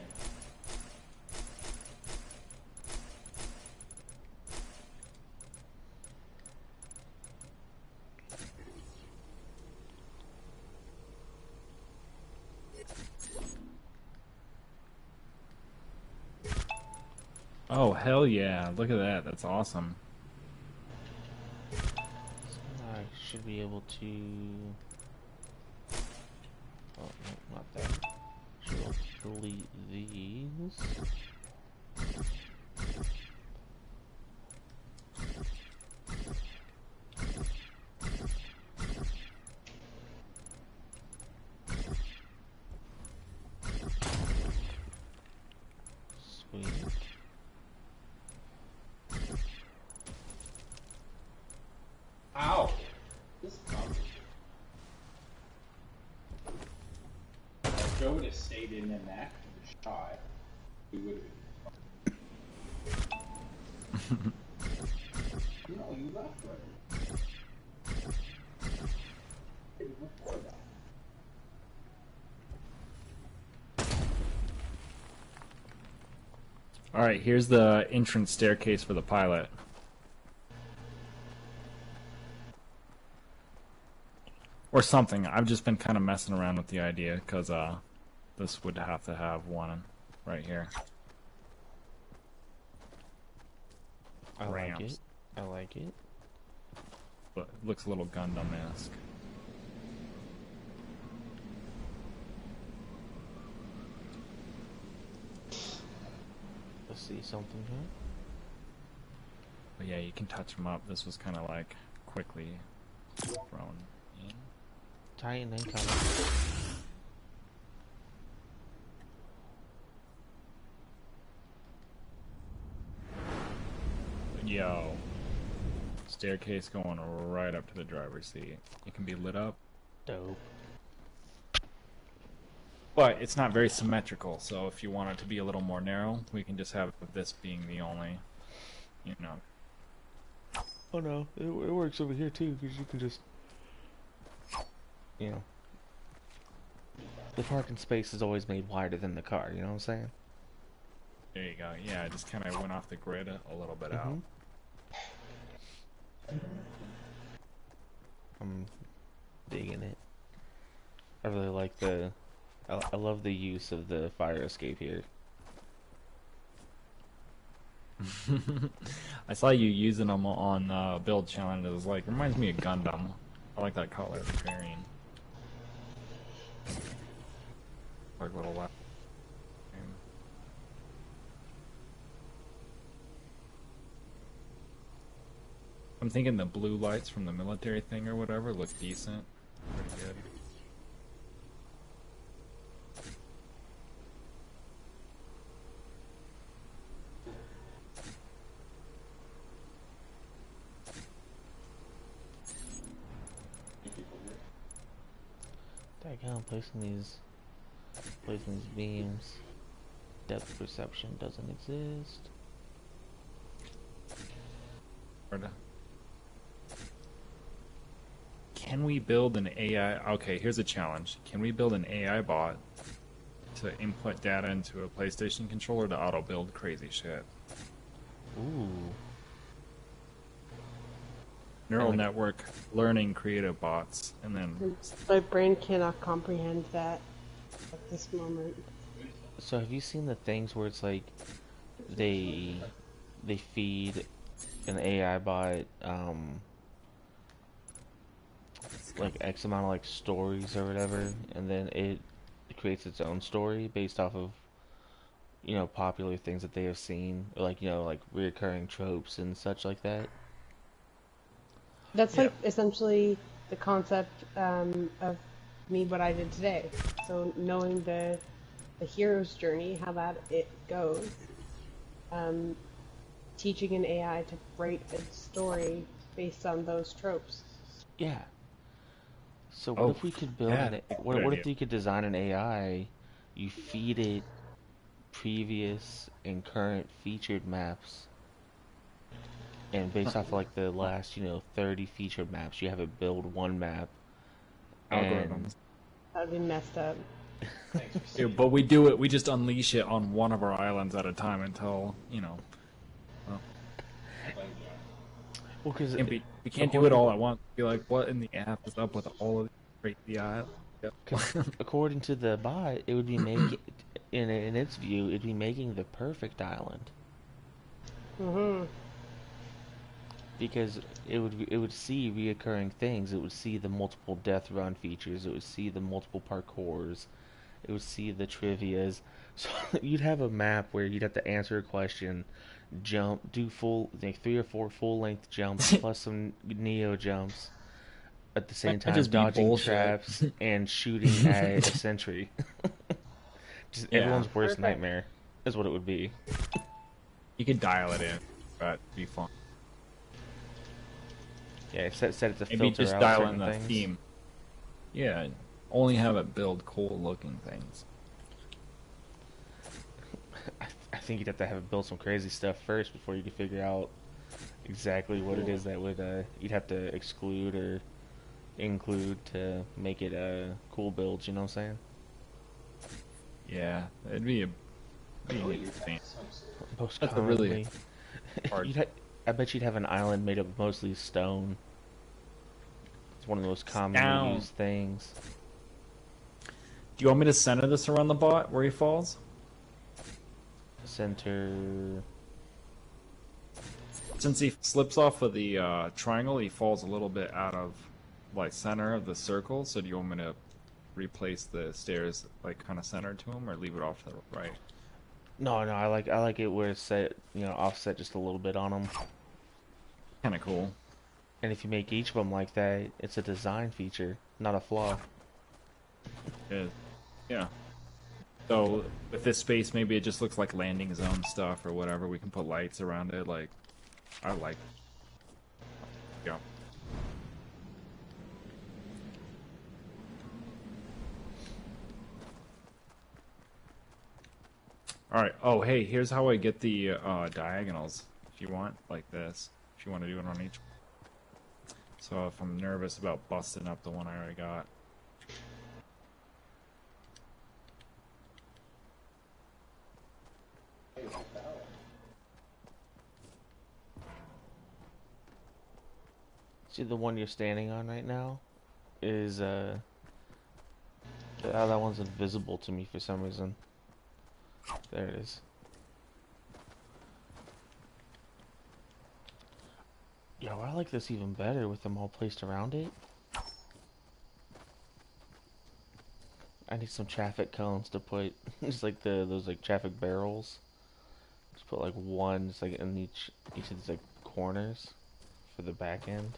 Oh, hell yeah. Look at that. That's awesome. I should be able to. Oh, no, not that. Should be able to delete these. Sweet. Ow! This problem. If Joe would have stayed in and acted the shot, we would have been. No, you left right. Before that. Alright, here's the entrance staircase for the pilot. Or something. I've just been kind of messing around with the idea, because this would have to have one right here. I like Ramps. it. I like it. But it looks a little Gundam-esque. Let's see something here. But yeah, you can touch them up. This was kind of like quickly thrown in. Titan incoming. Yo. Staircase going right up to the driver's seat. It can be lit up. Dope. But it's not very symmetrical, so if you want it to be a little more narrow, we can just have this being the only, you know. Oh no, it works over here too, because you can just, you know, the parking space is always made wider than the car, you know what I'm saying? There you go. Yeah, I just kind of went off the grid a little bit out. I'm digging it. I really like the, I love the use of the fire escape here. I saw you using them on build challenge. It was like, reminds me of Gundam. I like that color, the variant. Like little left. I'm thinking the blue lights from the military thing or whatever look decent. Pretty good. Daggone, placing these beams. Depth perception doesn't exist. Can we build an AI? Okay, here's a challenge. Can we build an AI bot to input data into a PlayStation controller to auto build crazy shit? Ooh. Neural like- network learning creative bots, and then My brain cannot comprehend that at this moment. So have you seen the things where it's like they feed an AI bot like X amount of like stories or whatever, and then it creates its own story based off of, you know, popular things that they have seen, like, you know, like reoccurring tropes and such like that. That's like essentially the concept of me, what I did today. So knowing the hero's journey, how that it goes, teaching an AI to write a story based on those tropes. Yeah. So what Oh, if we could build yeah, an good what if idea. you could design an AI, you feed it previous and current featured maps, And based off like the last, 30 featured maps, you have it build one map. And Algorithms. That'd be messed up. Thanks for Yeah, saying but we do it. We just unleash it on one of our islands at a time until that, John. well, because we can't do it all at once. Be like, what in the app is up with all of these crazy islands? according to the bot, it would be making in its view, it'd be making the perfect island Mhm. because it would see reoccurring things. It would see the multiple death run features. It would see the multiple parkours. It would see the trivias. So you'd have a map where you'd have to answer a question, jump, do full like 3 or 4 full length jumps plus some neo jumps at the same That'd time, just be dodging bullshit. traps and shooting at a sentry. Just Yeah. everyone's worst Perfect. nightmare is what it would be. You could dial it in, but it'd be fun. Yeah, set it to Maybe filter just out dial certain in the things. theme. Yeah, only have it build cool looking things. I think you'd have to have it build some crazy stuff first before you could figure out exactly what it is that would you'd have to exclude or include to make it cool builds. You know what I'm saying? Yeah, it'd be Oh, insane. Most That's a really commonly, hard. I bet you'd have an island made up of mostly stone. It's one of the most commonly Stone. used things. Do you want me to center this around the bot where he falls? Center. Since he slips off of the triangle, he falls a little bit out of like center of the circle. So do you want me to replace the stairs like kind of center to him, or leave it off to the right? No, I like it where it's set, offset just a little bit on them. Kind of cool. And if you make each of them like that, it's a design feature, not a flaw. Yeah. So with this space, maybe it just looks like landing zone stuff or whatever. We can put lights around it. Like, I like. Yeah. All right. Oh, hey, here's how I get the diagonals. If you want, like this. If you want to do it on each. So if I'm nervous about busting up the one I already got. See, the one you're standing on right now is that one's invisible to me for some reason. There it is. Yo, I like this even better with them all placed around it. I need some traffic cones to put, just like those like traffic barrels. Just put like one, just like in each of these like corners for the back end.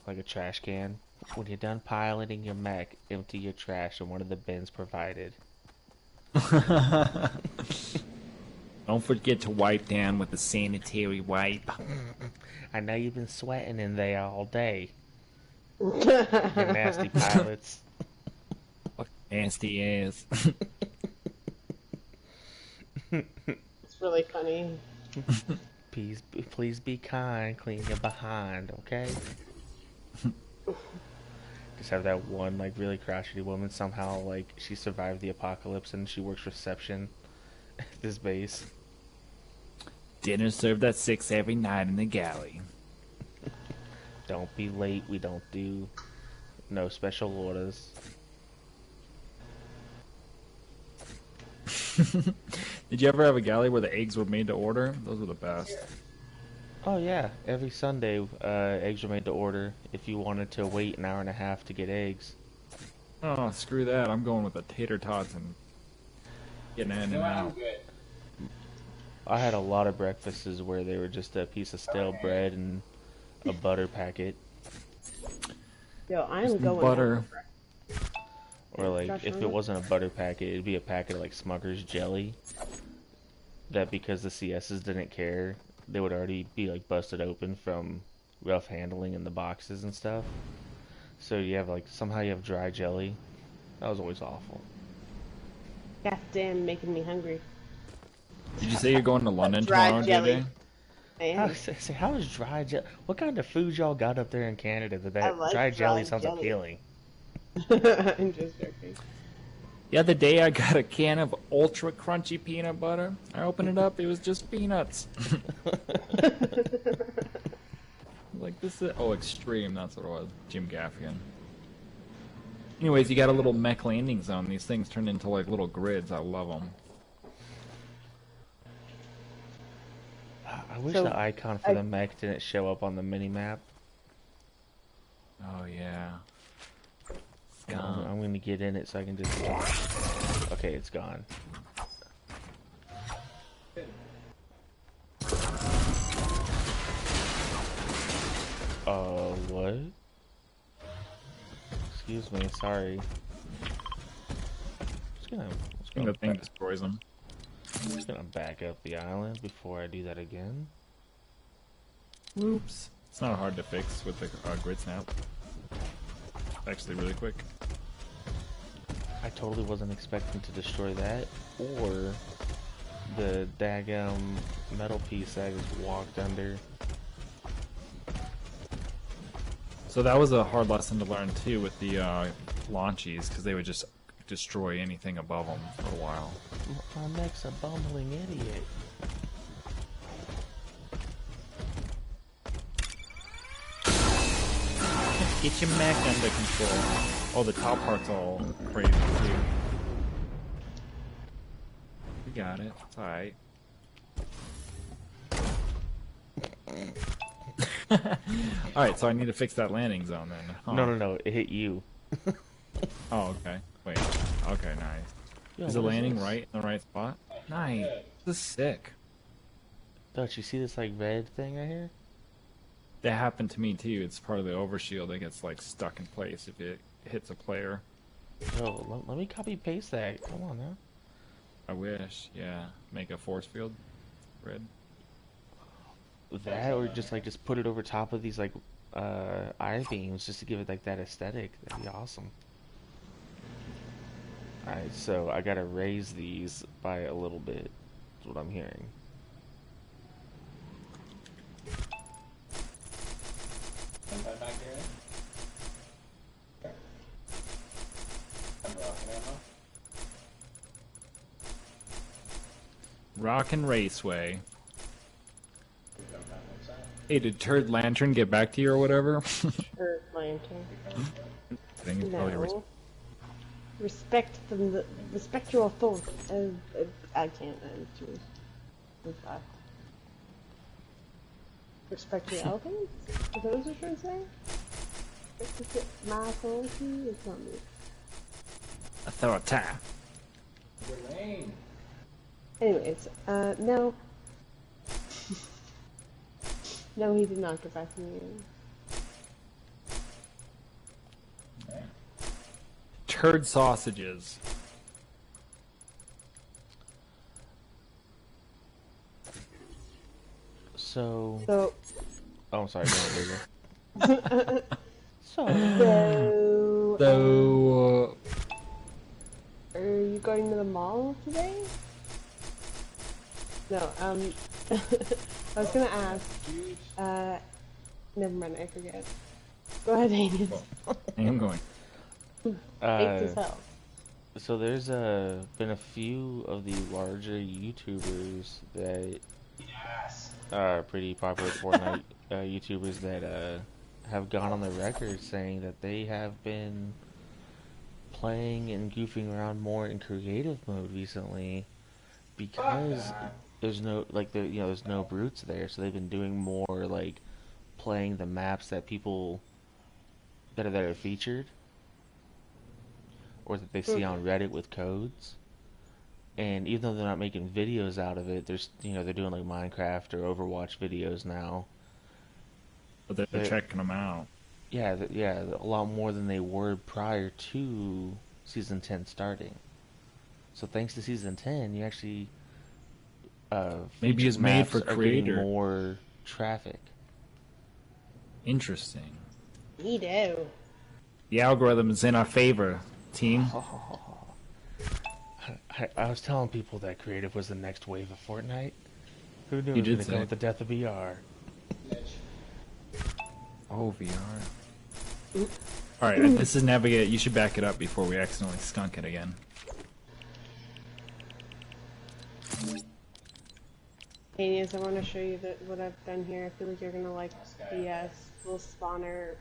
Like a trash can. When you're done piloting your mech, empty your trash in one of the bins provided. Don't forget to wipe down with a sanitary wipe. I know you've been sweating in there all day. You nasty pilots. Nasty ass. It's really funny. Please be kind. Clean your behind, okay? Just have that one like really crotchety woman somehow like she survived the apocalypse and she works reception at this base. Dinner served at 6 every night in the galley. Don't be late. We don't do no special orders. Did you ever have a galley where the eggs were made to order? Those were the best. Oh yeah, every Sunday eggs were made to order if you wanted to wait an hour and a half to get eggs. Oh, screw that. I'm going with the tater tots and getting in and No, I'm out. good. I had a lot of breakfasts where they were just a piece of stale bread and a butter packet. Yo, I am going butter. Or like, Josh, if I'm- it wasn't a butter packet, it'd be a packet of like Smucker's jelly. That because the CSs didn't care, they would already be like busted open from rough handling in the boxes and stuff. So you have like, somehow you have dry jelly. That was always awful. God damn, making me hungry. Did you say you're going to London Dry tomorrow, jelly. JJ? I How, am. how is dry jelly? What kind of food y'all got up there in Canada that I that like dry jelly dry sounds jelly. appealing? I'm just joking. The other day I got a can of ultra crunchy peanut butter. I opened it up, it was just peanuts. Like this is extreme, that's what it was. Jim Gaffigan. Anyways, you got a little mech landing zone. These things turn into like little grids. I love them. I wish So, the icon for the mech didn't show up on the mini map. Oh yeah. I'm gonna get in it so I can just. Okay, it's gone. What? Excuse me, sorry. I think the thing destroys them. I'm just gonna back up the island before I do that again. Oops. It's not hard to fix with the grid snap. Actually, really quick. I totally wasn't expecting to destroy that, or the daggum metal piece I just walked under. So that was a hard lesson to learn too with the launchies, because they would just destroy anything above them for a while. My mech's a bumbling idiot. Get your mech under control. Oh, the top part's all crazy too. We got it. It's alright. Alright, so I need to fix that landing zone then. Huh. No, it hit you. Oh, okay. Wait. Okay, nice. Yo, Is it what landing this? right in the right spot? Nice. This is sick. Don't you see this like red thing right here? That happened to me too. It's part of the overshield that gets like stuck in place if it hits a player. Yo, let me copy paste that. Come on now. I wish. Yeah. Make a force field. Red. That or just put it over top of these like eye beams just to give it like that aesthetic. That'd be awesome. Alright, so I gotta raise these by a little bit. That's what I'm hearing. Send that back here. Okay. I'm rocking ammo. Rockin' Raceway. We don't have one side. Hey, did Turd Lantern get back to you or whatever? Earth Lantern. I think it's probably No. Respect your thought. I can't. I'm too. But respect your elephants? Is that what you're trying to say? Respect my authority? It's not me. Authority. Elaine! Anyways, no. No, he did not get back to me. Turd sausages. So So, oh, I'm sorry, go ahead, Basil. so, So, are you going to the mall today? No, I was gonna ask, never mind, I forget. Go ahead, Angus. I am going. Hate to tell. So there's been a few of the larger YouTubers that Yes! are pretty popular Fortnite YouTubers that have gone on the record saying that they have been playing and goofing around more in creative mode recently because there's no there's no brutes there, so they've been doing more like playing the maps that people that are featured or that they see on Reddit with codes. And even though they're not making videos out of it, they're doing like Minecraft or Overwatch videos now. But they're checking them out. Yeah, a lot more than they were prior to Season 10 starting. So thanks to Season 10, you actually Maybe featured it's made maps for are getting creator. more traffic. Interesting. Me too. The algorithm is in our favor, team. I was telling people that creative was the next wave of Fortnite. Who knew You it was did gonna come say. with the death of VR? Mitch. Oh, VR. Alright, this is navigate. You should back it up before we accidentally skunk it again. Hanias, I want to show you what I've done here. I feel like you're gonna like the little spawner,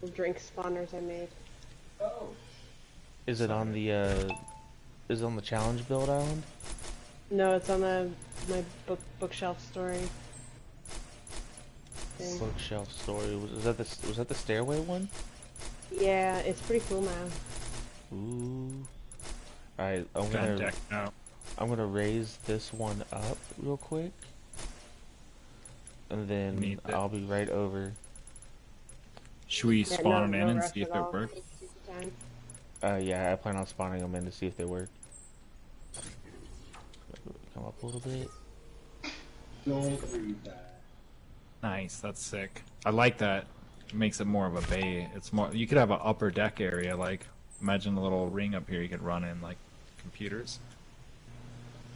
little drink spawners I made. Oh, Is it on the is it on the challenge build island? No, it's on my bookshelf story thing. Bookshelf story. Was that the stairway one? Yeah, it's pretty cool, man. Ooh. Alright, Gun deck now. I'm gonna raise this one up real quick. And then Need it. I'll be right over. Should we Yeah, spawn no it in and rush see if at it all. works? Take your time. Yeah, I plan on spawning them in to see if they work. Come up a little bit. don't read that. Nice, that's sick. I like that. It makes it more of a bay. It's more. You could have an upper deck area. Like, imagine a little ring up here you could run in, like computers.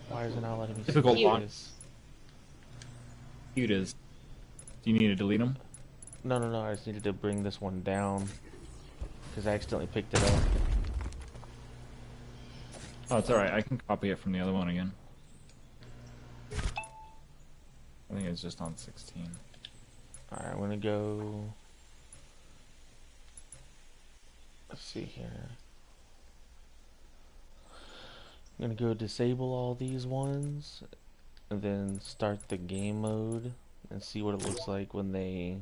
Why is it not letting me Typical see launch. this? Cute is. Do you need to delete them? No, I just needed to bring this one down. Because I accidentally picked it up. Oh, it's alright. I can copy it from the other one again. I think it's just on 16. Alright, I'm gonna go. Let's see here. I'm gonna go disable all these ones. And then start the game mode. And see what it looks like when they.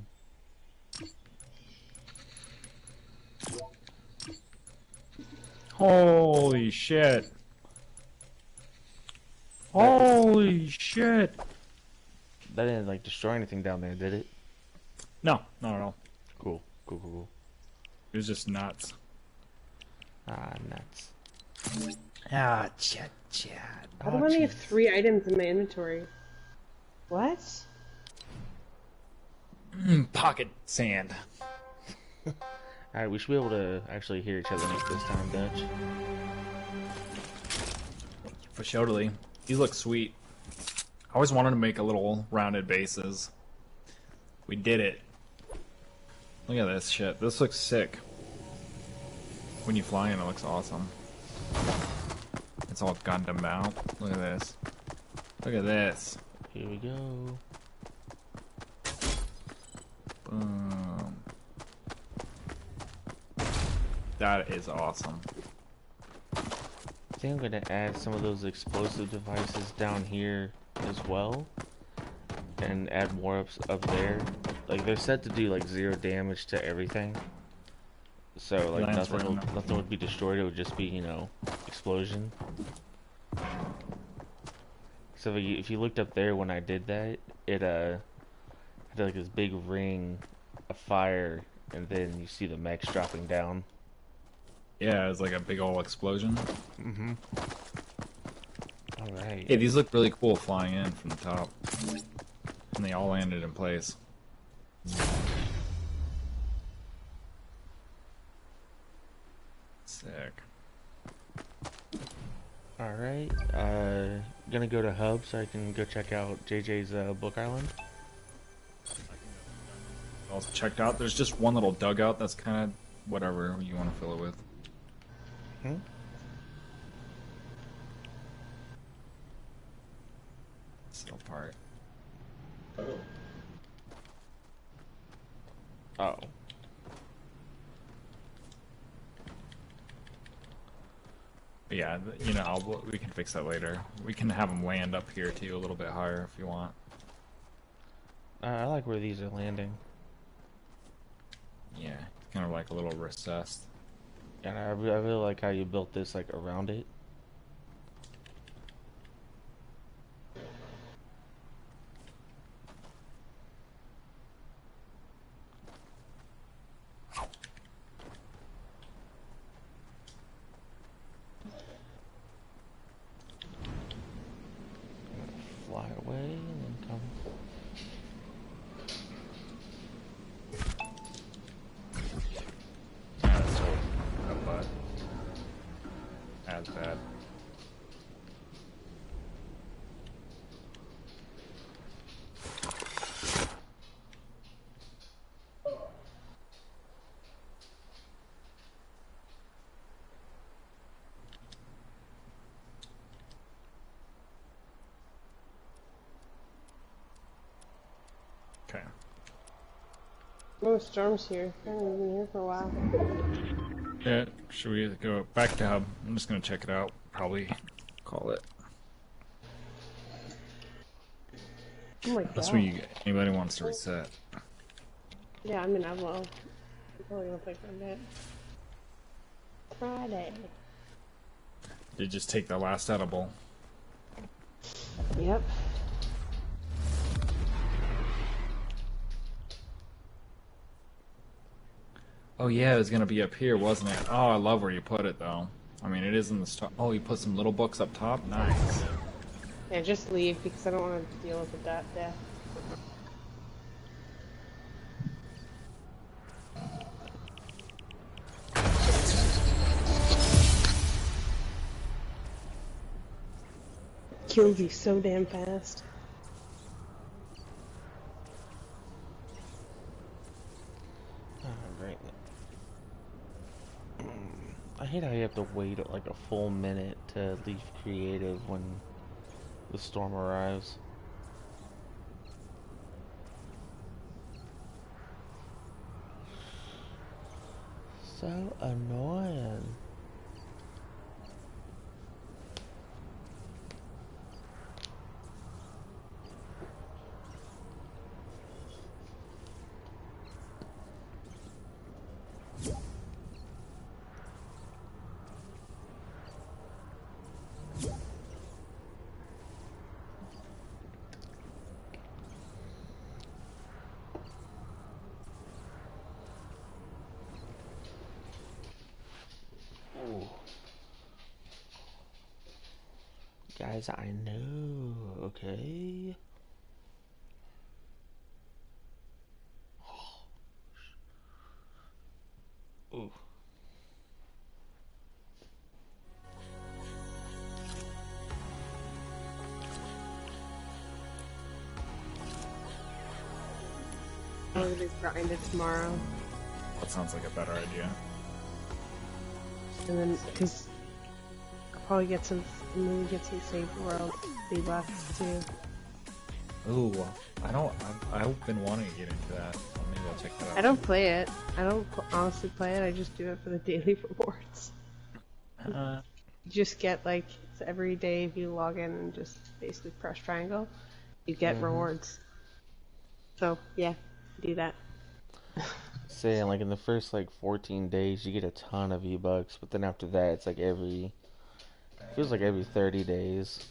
Holy shit! Holy shit! That didn't like destroy anything down there, did it? No, not at all. Cool. Cool. It was just nuts. Ah, nuts. Ah, chat. Why do I only have 3 items in my inventory? What? Pocket sand. Alright, we should be able to actually hear each other this time, Dutch. For totally. These look sweet. I always wanted to make a little rounded bases. We did it. Look at this shit. This looks sick. When you fly in, it looks awesome. It's all Gundam out. Look at this. Look at this. Here we go. Boom. That is awesome. I think I'm gonna add some of those explosive devices down here as well. And add more up there. Like, they're set to do like 0 damage to everything. So like Lands nothing right now. would be destroyed, it would just be, you know, explosion. So if you looked up there when I did that, it had like this big ring of fire, and then you see the mechs dropping down. Yeah, it's like a big old explosion. Mm-hmm. Alright. Hey, these look really cool flying in from the top. And they all landed in place. Sick. Alright, gonna go to Hub so I can go check out JJ's Book Island. All checked out. There's just one little dugout that's kind of whatever you want to fill it with. Hmm? Still part. Oh, Oh. But yeah, you know, we can fix that later. We can have them land up here too, a little bit higher if you want. I like where these are landing. Yeah, kind of like a little recessed. And I really like how you built this like around it. Fly away and then come. Yeah, that's totally a butt. That's bad. Okay. Oh, storm's here. I haven't been here for a while. Yeah, should we go back to hub? I'm just gonna check it out. Probably call it. Oh my god. That's when anybody wants to reset. Yeah, I mean, I will. I'm probably gonna play for a bit. Friday. You just take the last edible. Yep. Oh yeah, it was gonna be up here, wasn't it? Oh, I love where you put it though. I mean, it is in the start. Oh, you put some little books up top? Nice. Yeah, just leave because I don't want to deal with that death. Kills you so damn fast. Alright. I hate how you have to wait like a full minute to leave creative when the storm arrives. So annoying. Ooh. Guys, I know, okay? Ooh. I'm gonna be grinded tomorrow. That sounds like a better idea. And then, because I'll probably get some, maybe get some Save the World debuffs too. Ooh, I've been wanting to get into that. So maybe I'll check that out. I don't play it. I don't honestly play it. I just do it for the daily rewards. You just get like every day if you log in and just basically press triangle, you get rewards. So yeah, do that. Saying like in the first like 14 days you get a ton of V-Bucks, but then after that it's like feels like every 30 days.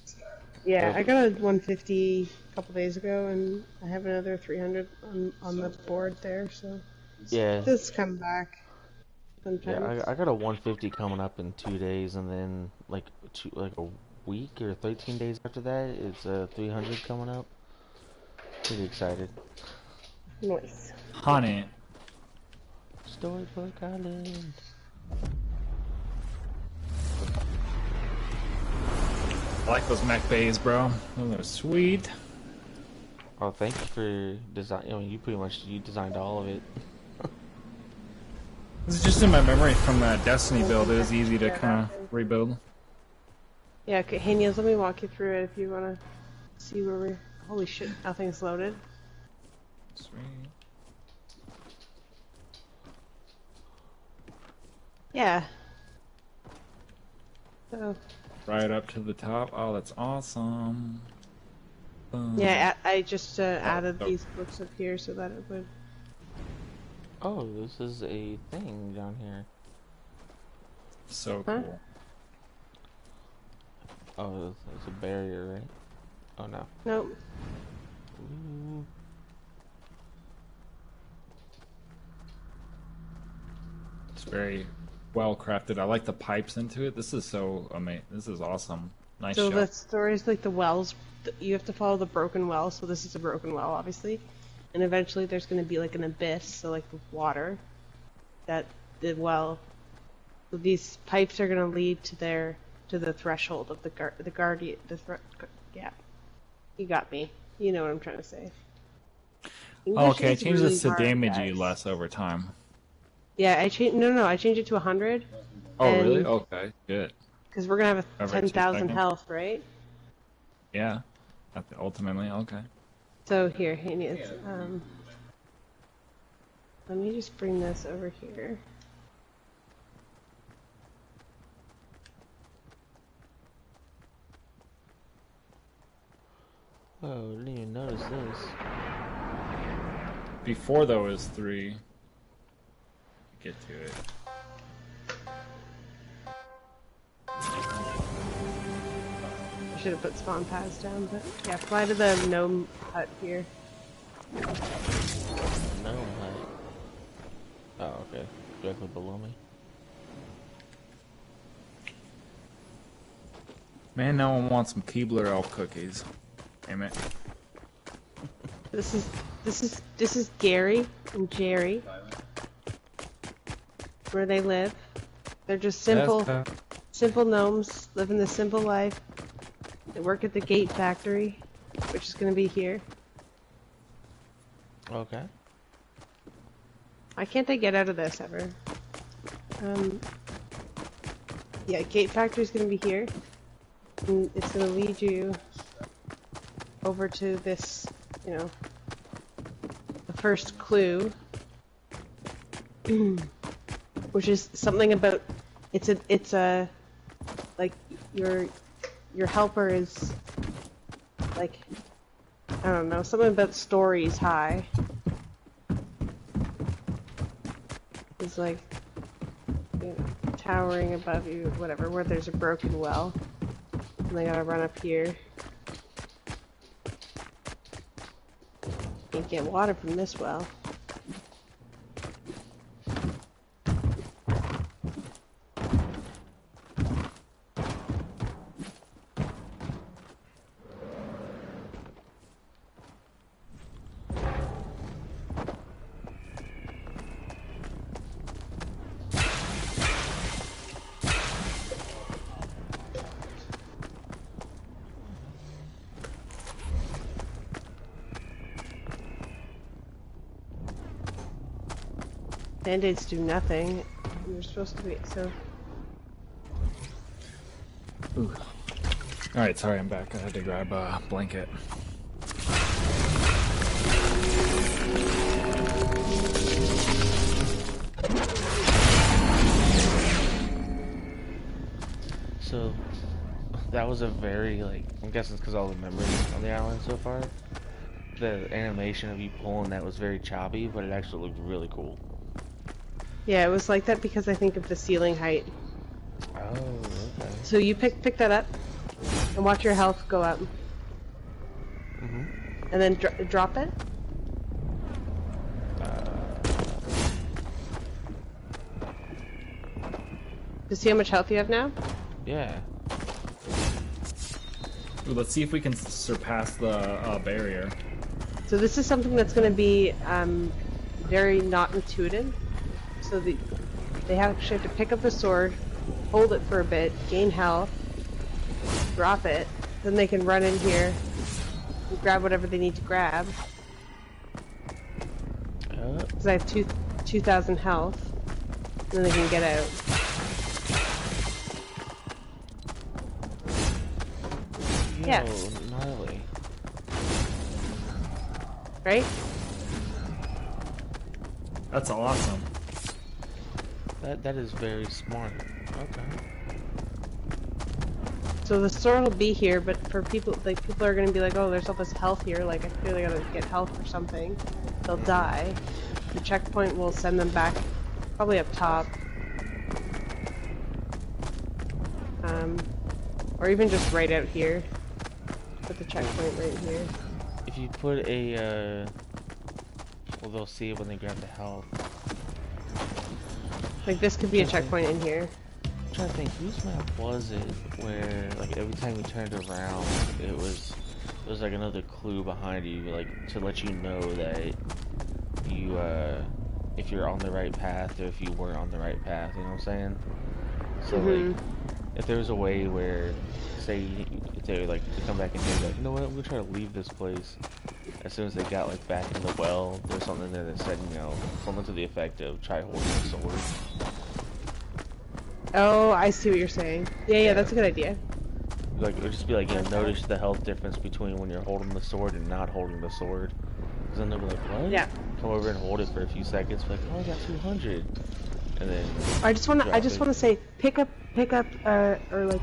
Yeah, I got a 150 a couple days ago, and I have another 300 on the board there. So Yeah. this come back sometimes. Yeah, I got a 150 coming up in 2 days, and then like a week or 13 days after that, it's a 300 coming up. Pretty excited. Nice. Honey. Storybook Island. I like those mech bays, bro. Those are sweet. Oh, thank you for design. I mean, you designed all of it. This is just in my memory from that Destiny build. It was easy to kind of rebuild. Yeah, okay, hey Niels, let me walk you through it if you want to see where we're... Holy shit, nothing's loaded. Sweet. Yeah. So... Right up to the top. Oh, that's awesome. Boom. Yeah, I just added oh. these books up here so that it would... Oh, this is a thing down here. So Huh? cool. Oh, it's a barrier, right? Oh no. Nope. Ooh. It's very well crafted. I like the pipes into it. This is so amazing. This is awesome. Nice So shot. the story is like the wells, you have to follow the broken well, so this is a broken well, obviously. And eventually there's going to be like an abyss, so like with water, that the well, so these pipes are going to lead to the threshold of the guardian, yeah. You got me. You know what I'm trying to say. English Okay, is change really this to hard, damage you guys. less over time. Yeah, I changed, no, I changed it to 100. Oh, And- really? Okay, good. Because we're going to have a Every 2 10,000 seconds. health, right? Yeah. Ultimately, okay. So here, Hanias, let me just bring this over here. Whoa, didn't even notice this. Before there was 3. Get to it. I should have put spawn pads down, but yeah, fly to the gnome hut here. No, oh, okay. Directly below me. Man, now I want some Keebler elf cookies. Damn it. This is Gary and Jerry, where they live. They're just simple gnomes living the simple life. They work at the gate factory, which is going to be here. Okay. Why can't they get out of this ever? Yeah, gate factory is going to be here. And it's going to lead you over to this, you know, the first clue, which is something about, it's a, like, your helper is, like, I don't know, something about stories high. It's like, you know, towering above you, whatever, where there's a broken well. And they gotta run up here. Can't get water from this well. Band-aids do nothing. You're supposed to be, so... Alright, sorry, I'm back. I had to grab a blanket. So, that was a very, like, I'm guessing it's because all the memories on the island so far. The animation of you pulling that was very choppy, but it actually looked really cool. Yeah, it was like that because I think of the ceiling height. Oh, okay. So you pick that up, and watch your health go up. Mm-hmm. And then drop it. To see how much health you have now? Yeah. Ooh, let's see if we can surpass the barrier. So this is something that's going to be very not intuitive. So they actually have to pick up the sword, hold it for a bit, gain health, drop it, then they can run in here and grab whatever they need to grab. Because I have 2,000 health, and then they can get out. Yeah. Gnarly. Right? That's awesome. That is very smart. Okay. So the sword will be here, but for people, like, people are gonna be like, oh, there's all this health here, like, I feel like I gotta get health or something. They'll die. The checkpoint will send them back, probably up top. Or even just right out here. Put the checkpoint right here. If you put a, well, they'll see it when they grab the health. Like, this could be a checkpoint in here. I'm trying to think, whose map was it where, like, every time you turned around, it was like another clue behind you, like, to let you know that you, if you're on the right path or if you weren't on the right path, you know what I'm saying? So, like, if there was a way where, say, if they, like, come back in here, like, you know what, I'm gonna try to leave this place. As soon as they got, like, back in the well, there's something there that said, you know, something to the effect of, try holding the sword. Oh, I see what you're saying. Yeah, that's a good idea. Like, it would just be like, notice the health difference between when you're holding the sword and not holding the sword. Because then they'll be like, what? Yeah. Come over and hold it for a few seconds, be like, oh, I got 200. And then I just want drop to it. say, pick up, or like,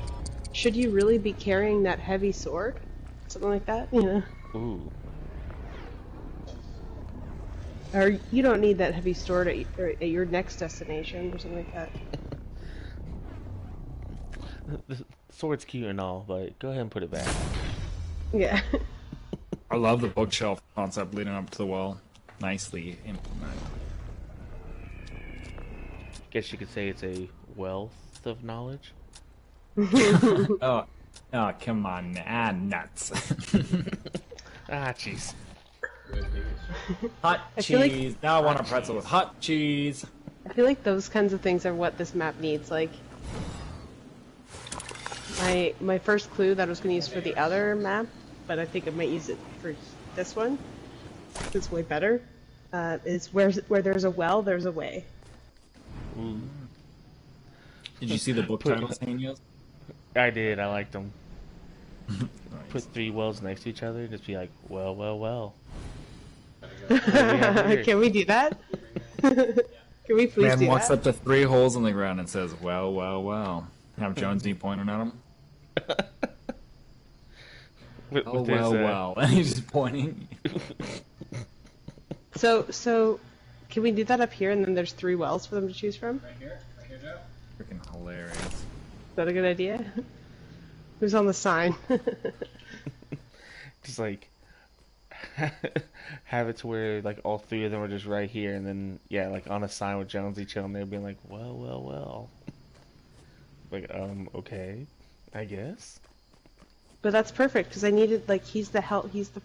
should you really be carrying that heavy sword? Something like that, you know? Ooh. Or you don't need that heavy sword at your next destination or something like that. The sword's cute and all, but go ahead and put it back. Yeah. I love the bookshelf concept leading up to the well. Nicely implemented. Guess you could say it's a wealth of knowledge. Oh, come on, nuts. Ah, jeez. Hot I feel like- cheese. Now I want a pretzel with hot cheese. I feel like those kinds of things are what this map needs. Like, my first clue that I was going to use for the other map, but I think I might use it for this one. It's way better. Is where there's a well, there's a way. Ooh. Did you see the book titles, Hanios? I did. I liked them. Nice. Put 3 wells next to each other. Just be like, well, well, well. Can we do that? Can we please Man do walks that? up to 3 holes in the ground and says, well, well, well. Have Jonesy pointing at him. With Oh, his, well, well. And he's just pointing. So, can we do that up here and then there's 3 wells for them to choose from? Right here, Joe. Freaking hilarious. Is that a good idea? Who's on the sign? just like have it to where like all 3 of them are just right here, and then yeah, like on a sign with Jonesy chilling there, being like, well, well, well. Like, okay, I guess. But that's perfect because I needed like he's the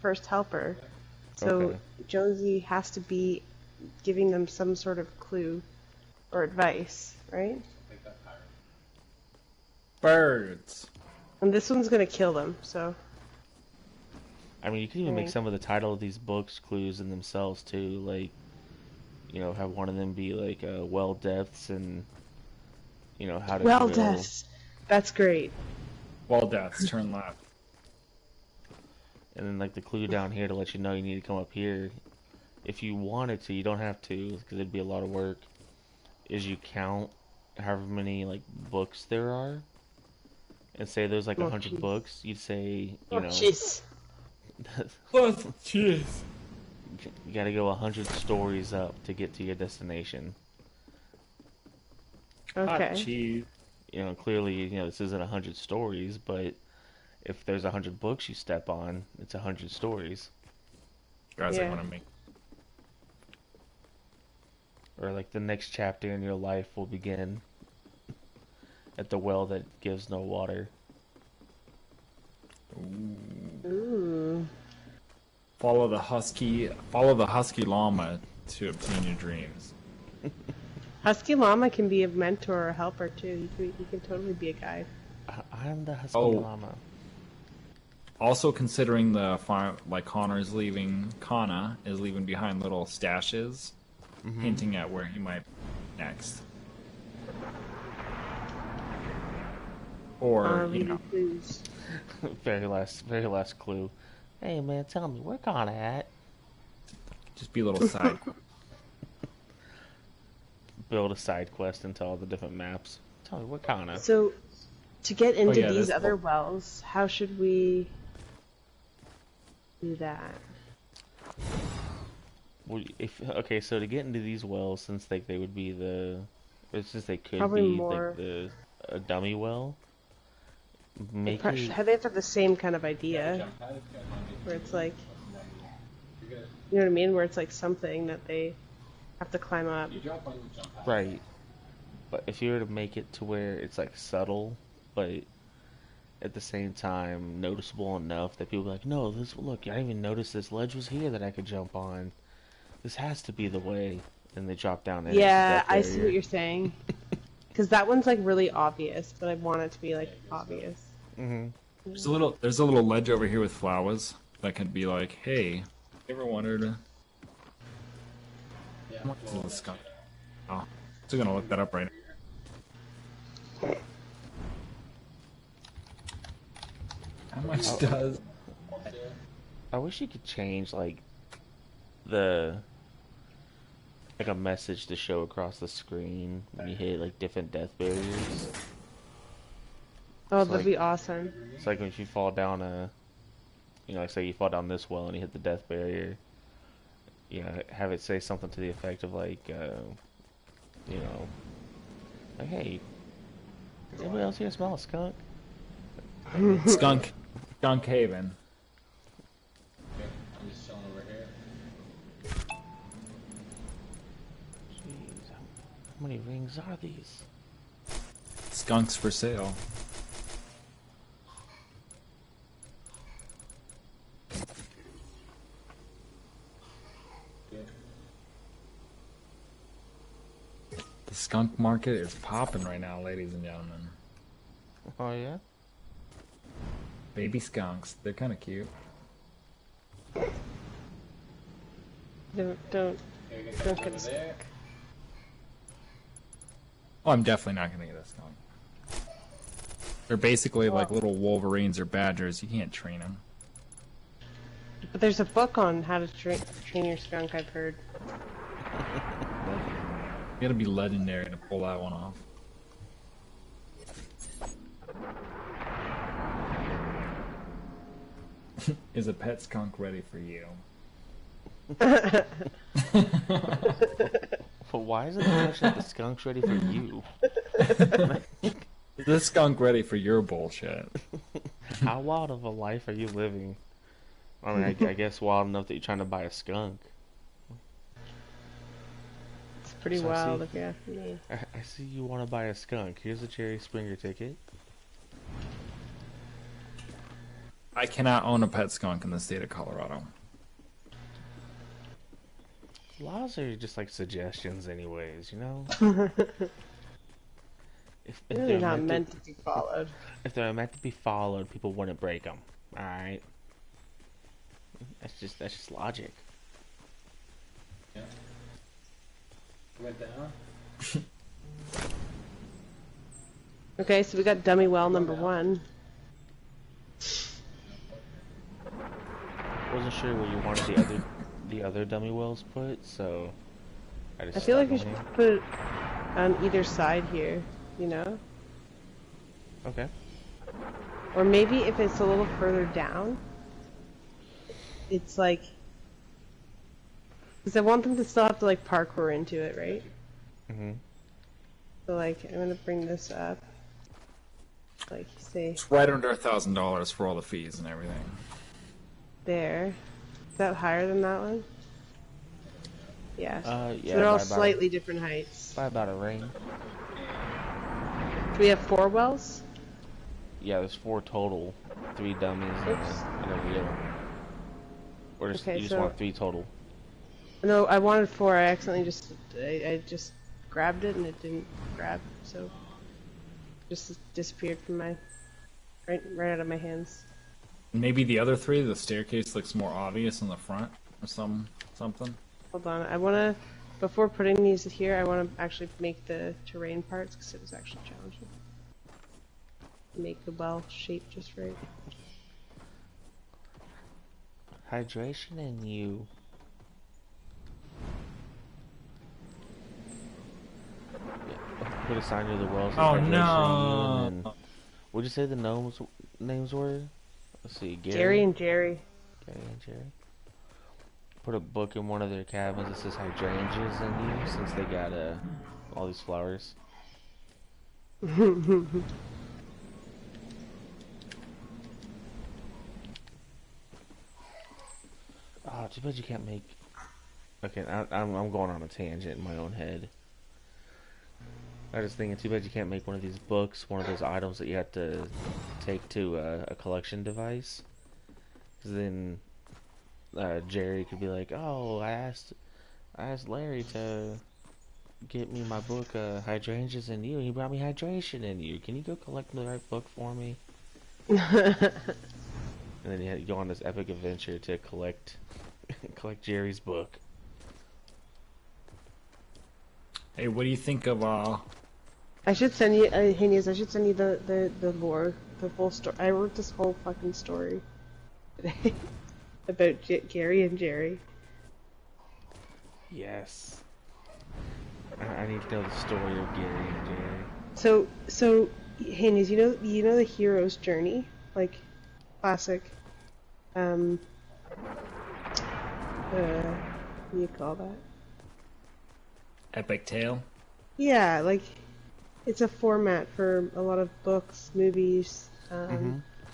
first helper, so Okay. Jonesy has to be giving them some sort of clue or advice, right? Take that pirate. Birds. And this one's gonna kill them, so I mean, you could even make Right. some of the title of these books clues in themselves too, like, have one of them be like well depths and how to well, drill. deaths. That's great. Wall deaths, turn left. And then like the clue down here to let you know you need to come up here. If you wanted to, you don't have to because it'd be a lot of work. Is you count however many like books there are, and say there's like Oh, 100 jeez. books. You'd say Oh, jeez. Jeez. you got to go 100 stories up to get to your destination. Okay. Hot cheese. Clearly, this isn't 100 stories, but if there's 100 books you step on, it's 100 stories. Guys, I Yeah. want to make. Or like the next chapter in your life will begin at the well that gives no water. Ooh. Follow the husky llama to obtain your dreams. Husky Llama can be a mentor or a helper too. He can totally be a guide. I'm the husky Oh. llama. Also considering the farm, like Kana is leaving behind little stashes, hinting at where he might be next. Or, Reading clues. very last clue. Hey man, tell me where Connor at? just be a little side. Build a side quest into all the different maps. Tell me where Connor. So, to get into yeah, these that's other cool. wells, how should we do that? Well, so to get into these wells, since they would be since they could Probably be more- a dummy well. Make They it, have to have the same kind of idea, Jump pad, if you guys want to where it's like, you're good. you know what I mean, where it's like something that they have to climb up. You drop on the jump pad. right. But if you were to make it to where it's like subtle, but at the same time noticeable enough that people are like, no, look, I didn't even notice this ledge was here that I could jump on. This has to be the way. And they drop down there. Yeah, I see what you're saying. Because that one's like really obvious, but I want it to be like obvious. Mm-hmm. There's a little ledge over here with flowers that could be like, hey, you ever wondered? Yeah. Little skunk. Oh, still gonna look that up right now. much does. I wish you could change like a message to show across the screen when you hit like different death barriers. Oh, So, that'd like, be awesome. It's like when you fall down like say you fall down this well and you hit the death barrier. Have it say something to the effect of like, like, hey, does anybody else here smell a skunk? Skunk Haven. I'm just chilling over here. Jeez, how many rings are these? Skunks for sale. The skunk market is popping right now, ladies and gentlemen. Oh yeah? Baby skunks. They're kind of cute. Don't Can we get Don't that get over a there? Oh, I'm definitely not going to get a skunk. They're basically like little wolverines or badgers. You can't train them. But there's a book on how to train your skunk, I've heard. You gotta be legendary to pull that one off. Is a pet skunk ready for you? But why is it the question that the skunk's ready for you? Is this skunk ready for your bullshit? How wild of a life are you living? I mean, I guess wild enough that you're trying to buy a skunk. It's pretty So I wild see- if you ask me. I see you want to buy a skunk. Here's a Jerry Springer ticket. I cannot own a pet skunk in the state of Colorado. Laws are just like suggestions anyways, you know? If They're they're not meant meant to be followed. if they're meant to be followed, people wouldn't break them. Alright? That's just logic. Yeah. Went down. Okay, so we got dummy well number 1. Wasn't sure where you wanted the other dummy wells put, so I just I feel like we stuck should them put it on either side here, you know? here. Okay. Or maybe if it's a little further down, it's like... Because I want them to still have to like parkour into it, right? Mhm. So like, I'm gonna bring this up. Like, say, It's right under $1,000 for all the fees and everything. there. Is that higher than that one? Yeah. Yeah, So they're all by about slightly different heights. by about a ring. Do we have 4 wells? Yeah, there's 4 total. 3 dummies and a reel. Or just, Okay, you just so- want 3 total. No, I wanted 4. I accidentally I just grabbed it and it didn't grab, so just disappeared from my right out of my hands. Maybe the other 3, the staircase looks more obvious in the front or something. Hold on, I wanna before putting these here, I wanna actually make the terrain parts because it was actually challenging. Make the well shape just right. Hydration and you. Yeah, put a sign near the wells. Oh, hydration no. and then- what'd you say the gnomes' names were? Let's see, Gary and Jerry. Gary and Jerry. Put a book in one of their cabins that says hydrangeas in you, since they got all these flowers. Oh, too bad you can't make. Okay, I'm going on a tangent in my own head. I was thinking, too bad you can't make one of these books, one of those items that you have to take to a collection device. 'Cause then Jerry could be like, "Oh, I asked Larry to get me my book, Hydrangeas in You, and he brought me Hydration in You. Can you go collect the right book for me?" And then you had to go on this epic adventure to collect Jerry's book. Hey, what do you think of I should send you, Henius, I should send you the lore the full story. I wrote this whole fucking story today about Gary and Jerry. Yes. I need to know the story of Gary and Jerry. So, Hanys, you know the hero's journey, like classic. What do you call that? Epic tale. Yeah, like it's a format for a lot of books, movies.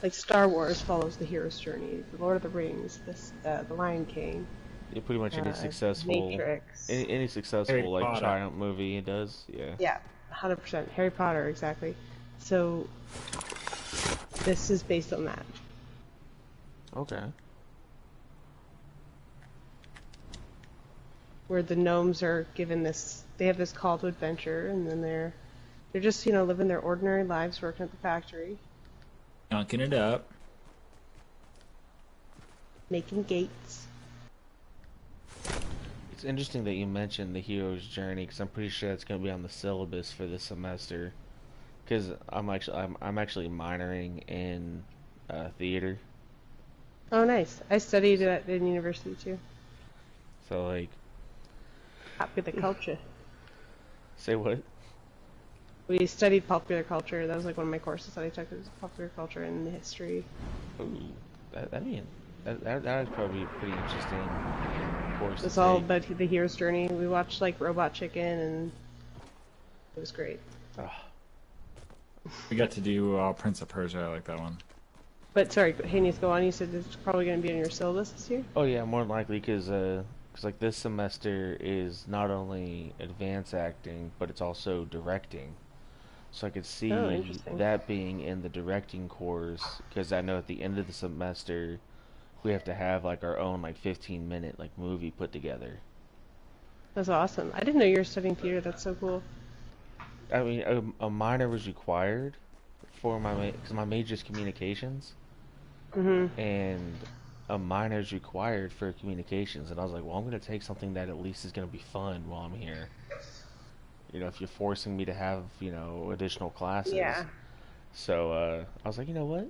Like Star Wars follows the hero's journey. The Lord of the Rings, the Lion King. Yeah, pretty much any successful Matrix. any successful Harry like Potter. giant movie it does. Yeah. Yeah, 100%. Harry Potter, exactly. So this is based on that. Okay. Where the gnomes are given this, they have this call to adventure, and then they're just living their ordinary lives, working at the factory, Dunking it up. making gates. It's interesting that you mentioned the hero's journey because I'm pretty sure that's going to be on the syllabus for this semester. Because I'm actually minoring in theater, Oh, nice. I studied at in university too. so like, Popular culture. say what? We studied popular culture. That was like one of my courses that I took. It was popular culture and history. Ooh, that would probably be a pretty interesting course to It's all take. about the hero's journey. We watched like Robot Chicken, and it was great. Ugh. We got to do Prince of Persia. I like that one. But sorry, Hanys, go on. You said it's probably going to be on your syllabus this year. Oh yeah, more than likely because like this semester is not only advanced acting but it's also directing. So I could see Oh, interesting. that being in the directing course because I know at the end of the semester we have to have like our own like 15-minute like movie put together. That's awesome. I didn't know you were studying theater. That's so cool. I mean, a minor was required for because my major is communications, and a minor is required for communications. And I was like, well, I'm going to take something that at least is going to be fun while I'm here. If you're forcing me to have additional classes. Yeah. So I was like, you know what,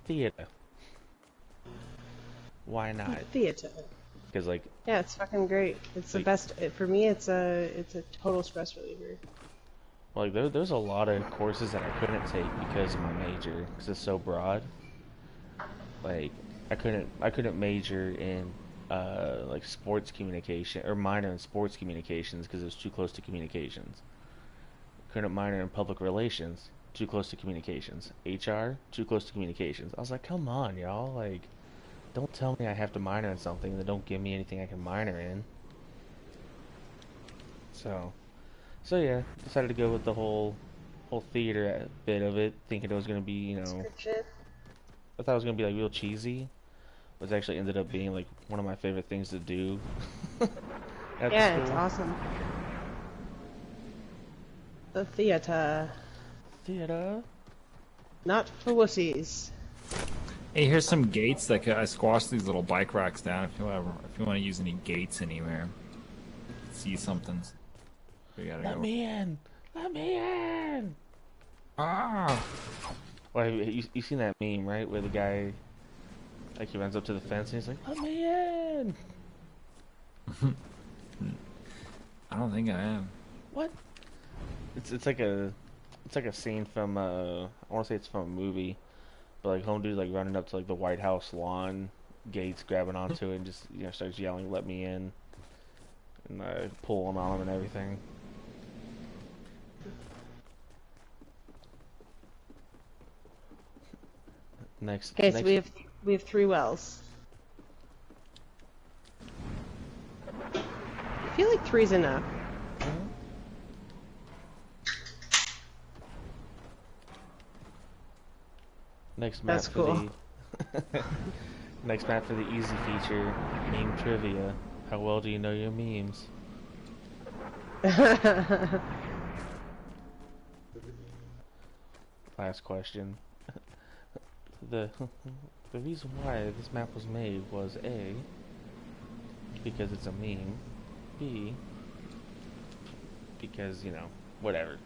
theater. Why not? Theater. Because like, Yeah, it's fucking great. It's the Like- best. For me, it's a total stress reliever. like there's a lot of courses that I couldn't take because of my major because it's so broad. Like I couldn't major in like sports communication or minor in sports communications because it was too close to communications. Couldn't minor in public relations, too close to communications. HR, too close to communications. I was like, come on, y'all, like don't tell me I have to minor in something that don't give me anything I can minor in. So yeah, decided to go with the whole theater bit of it, thinking it was gonna be, I thought it was gonna be like real cheesy, but it actually ended up being like one of my favorite things to do. At Yeah, school. it's awesome. The theater, Theater. not for wussies. Hey, here's some gates that I squashed these little bike racks down. If you want to use any gates anywhere, see something. We gotta Let go. me in. Let me in. Ah! Well, you seen that meme, right? Where the guy, like, he runs up to the fence and he's like, "Let me in." I don't think I am. What? It's like a scene from I want to say it's from a movie, but like home dude like running up to like the White House lawn gates, grabbing onto it, and just starts yelling, "Let me in," and pulling on him and everything. Next. Okay, so next, we have 3 wells. I feel like 3's enough. Next map That's for cool. the next map for the easy feature, meme trivia. How well do you know your memes? Last question. The reason why this map was made was A, because it's a meme, B, because whatever.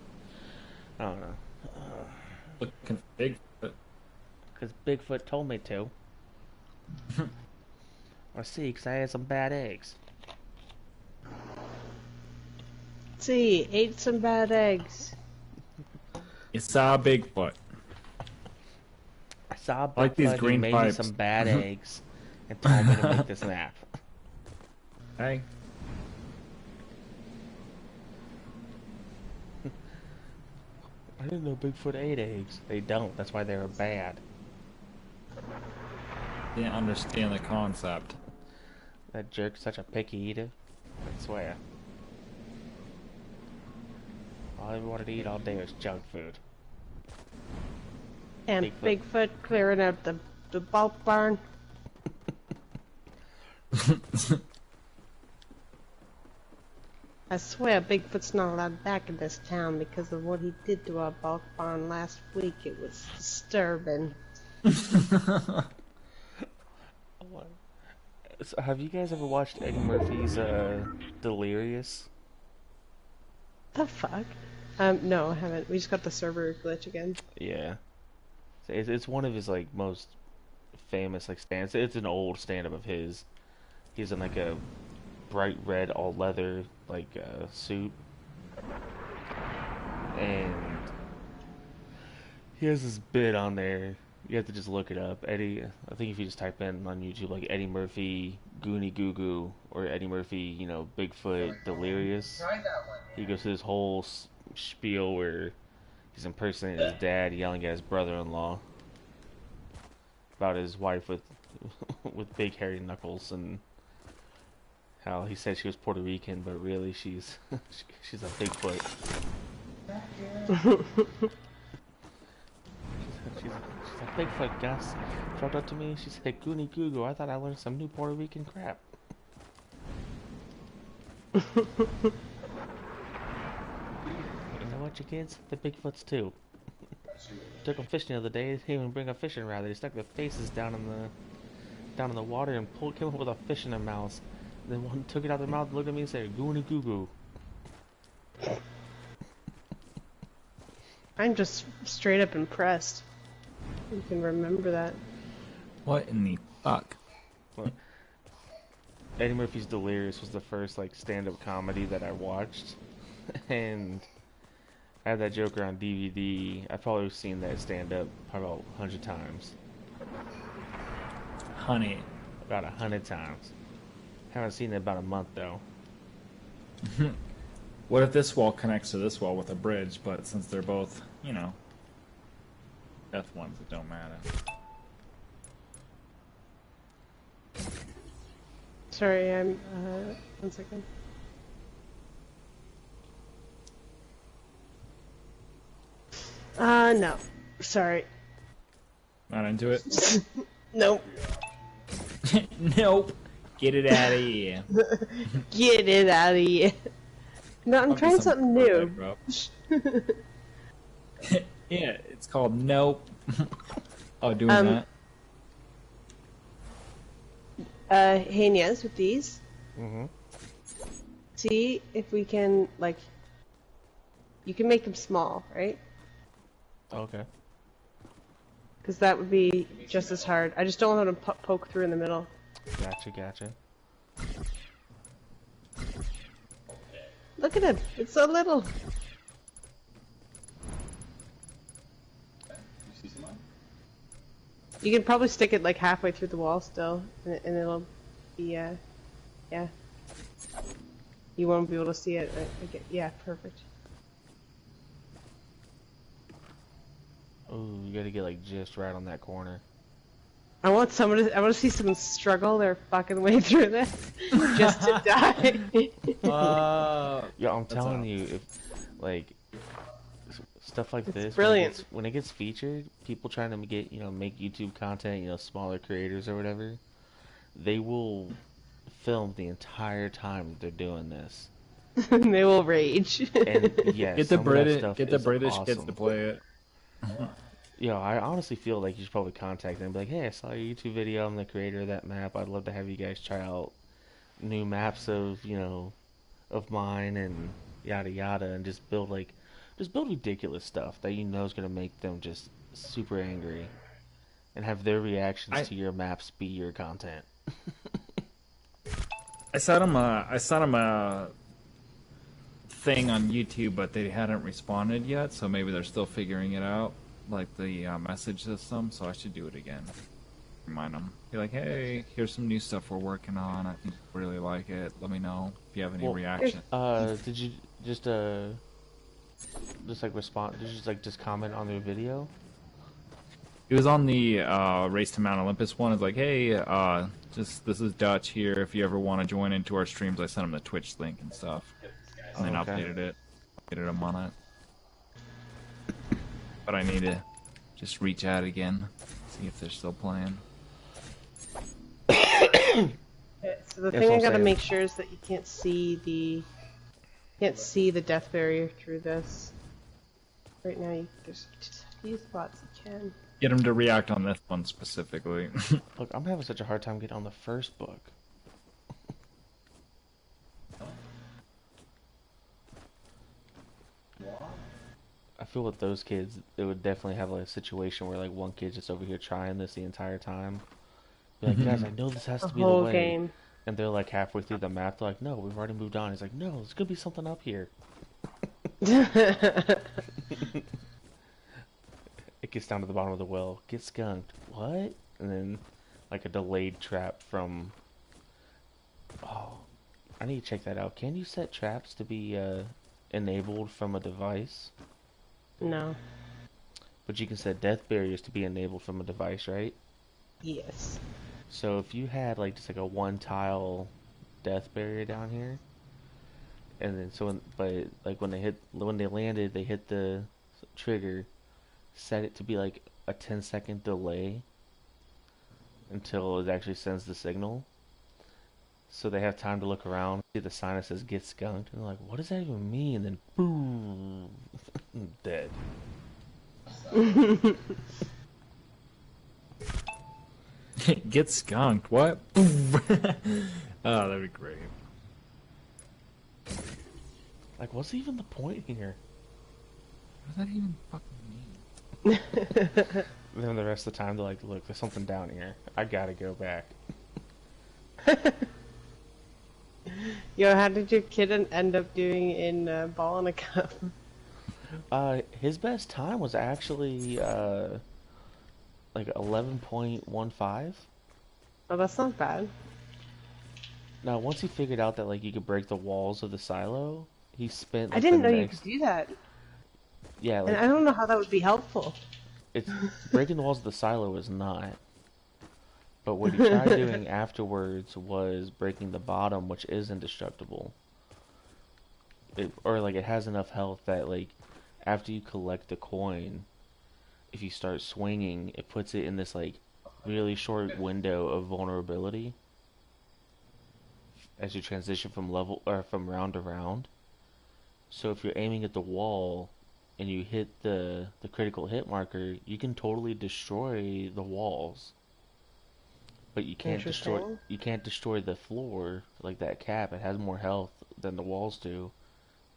I don't know. Looking big. But Because Bigfoot told me to. Or C, because I had some bad eggs. See, ate some bad eggs. You saw Bigfoot. I saw Bigfoot, like these he green made pipes. me some bad eggs and told me to make this map. Hey. I didn't know Bigfoot ate eggs. They don't, that's why they were bad. Didn't understand the concept. That jerk's such a picky eater. I swear. All he wanted to eat all day was junk food. And Bigfoot clearing out the bulk barn. I swear Bigfoot's not allowed back in this town because of what he did to our bulk barn last week. It was disturbing. So have you guys ever watched Eddie Murphy's Delirious? The fuck? No, I haven't. We just got the server glitch again. Yeah. So it's one of his like most famous like stands. It's an old stand-up of his. He's in like a bright red all leather like suit, and he has this bit on there. You have to just look it up. Eddie, I think if you just type in on YouTube like Eddie Murphy Goonie Goo Goo or Eddie Murphy, you know, Bigfoot Delirious, he goes through this whole spiel where he's impersonating his dad, yelling at his brother-in-law about his wife with with big hairy knuckles, and how he said she was Puerto Rican, but really she's she's a Bigfoot. She's a Bigfoot, Gus. Showed up to me, she said, Goonie Goo Goo. I thought I learned some new Puerto Rican crap. You know what, you kids? The Bigfoots too. Took them fishing the other day. They didn't even bring a fishing rod. They stuck their faces down in the water and came up with a fish in their mouths. Then one took it out of their mouth, looked at me and said, Goonie Goo Goo. I'm just straight up impressed. You can remember that. What in the fuck? What? Eddie Murphy's Delirious was the first like stand-up comedy that I watched, and I had that Joker on DVD. I've probably seen that stand-up probably about 100 times. Honey. About 100 times. Haven't seen it in about a month though. What if this wall connects to this wall with a bridge, but since they're both, you know, death ones, it don't matter. Sorry, I'm, 1 second. No. Sorry. Not into it? Nope. Nope. Get it out of here. Get it out of here. No, I'm trying something new. Yeah, it's called Nope. Oh, doing that? Hey, Niaz, with these, Mm-hmm. see if we can, like, you can make them small, right? Okay. Because that would be just as hard. I just don't want them to poke through in the middle. Gotcha. Look at it. It's so little. You can probably stick it like halfway through the wall still, and it'll be, yeah. You won't be able to see it. Yeah, perfect. Ooh, you gotta get like just right on that corner. I want to see someone struggle their fucking way through this just to die. Yeah, I'm telling you, if like stuff like this, brilliant. When it gets featured, people trying to get make YouTube content, smaller creators or whatever, they will film the entire time they're doing this. They will rage. And yes, Get the British awesome. kids to play it. Yeah, I honestly feel like you should probably contact them and be like, hey, I saw your YouTube video, I'm the creator of that map, I'd love to have you guys try out new maps of, of mine and yada yada, and just build ridiculous stuff that is gonna make them just super angry. and have their reactions to your maps be your content. I sent him a thing on YouTube, but they hadn't responded yet, so maybe they're still figuring it out, like the message system. So I should do it again. Remind them, be like, "Hey, here's some new stuff we're working on. I think you really like it. Let me know if you have any reaction." Did you just like respond? Did you just comment on their video? It was on the Race to Mount Olympus one. It's like, "Hey, this is Dutch here. If you ever want to join into our streams," I sent them the Twitch link and stuff, and then updated them on it. But I need to just reach out again, see if they're still playing. So the thing I gotta make sure is that you can't see the death barrier through this. Right now, you just these spots you can. Get them to react on this one specifically. Look, I'm having such a hard time getting on the first book. I feel with those kids, it would definitely have like a situation where like one kid just over here trying this the entire time. Be like, guys, I know this has to be the way. Game. And they're like halfway through the map, they're like, no, we've already moved on. He's like, no, there's gonna be something up here. It gets down to the bottom of the well. Get skunked. What? And then like a delayed trap from... Oh, I need to check that out. Can you set traps to be enabled from a device? No. But you can set death barriers to be enabled from a device, right? Yes. So if you had like just like a one tile death barrier down here, and then but like when they landed, they hit the trigger, set it to be like a 10-second delay until it actually sends the signal. So they have time to look around, see the sign that says "Get skunked," and they're like, "What does that even mean?" And then boom, dead. Get skunked. What? Oh, that'd be great. Like, what's even the point here? What does that even fucking mean? Then the rest of the time they're like, "Look, there's something down here. I gotta go back." Yo, how did your kid end up doing in Ball in a Cup? His best time was actually like 11.15. Oh, that's not bad. Now, once he figured out that like you could break the walls of the silo, he spent. Like, I didn't know you could do that. Yeah, like, and I don't know how that would be helpful. It's breaking the walls of the silo is not. But what he tried doing afterwards was breaking the bottom, which is indestructible. It has enough health that like after you collect the coin, if you start swinging, it puts it in this like really short window of vulnerability as you transition from round to round. So if you're aiming at the wall and you hit the critical hit marker, you can totally destroy the walls. But you can't destroy the floor, like that cap. It has more health than the walls do,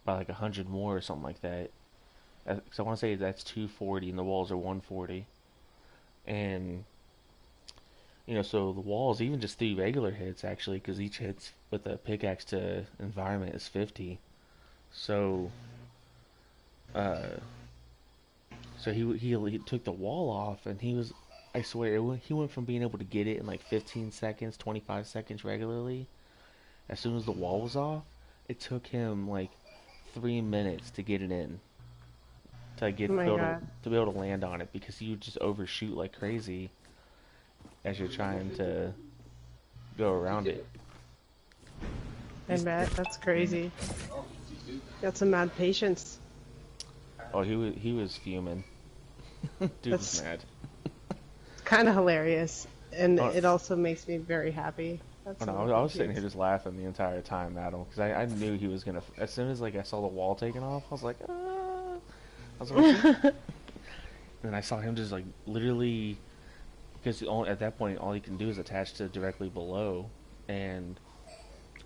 by like 100 more or something like that. So I want to say that's 240 and the walls are 140. And so the walls, even just 3 regular hits actually, because each hits with a pickaxe to environment is 50. So he took the wall off, and I swear, he went from being able to get it in like 15 seconds, 25 seconds regularly. As soon as the wall was off, it took him like 3 minutes to get it in. To be able to land on it, because you just overshoot like crazy as you're trying to go around it. I bet, that's crazy. Got some mad patience. Oh, he was fuming. Dude was mad. Kind of hilarious, and it also makes me very happy. I was sitting here just laughing the entire time at him, because I knew he was gonna. As soon as like I saw the wall taken off, I was like, ah. I was like, and I saw him just like literally, because at that point all he can do is attach to directly below, and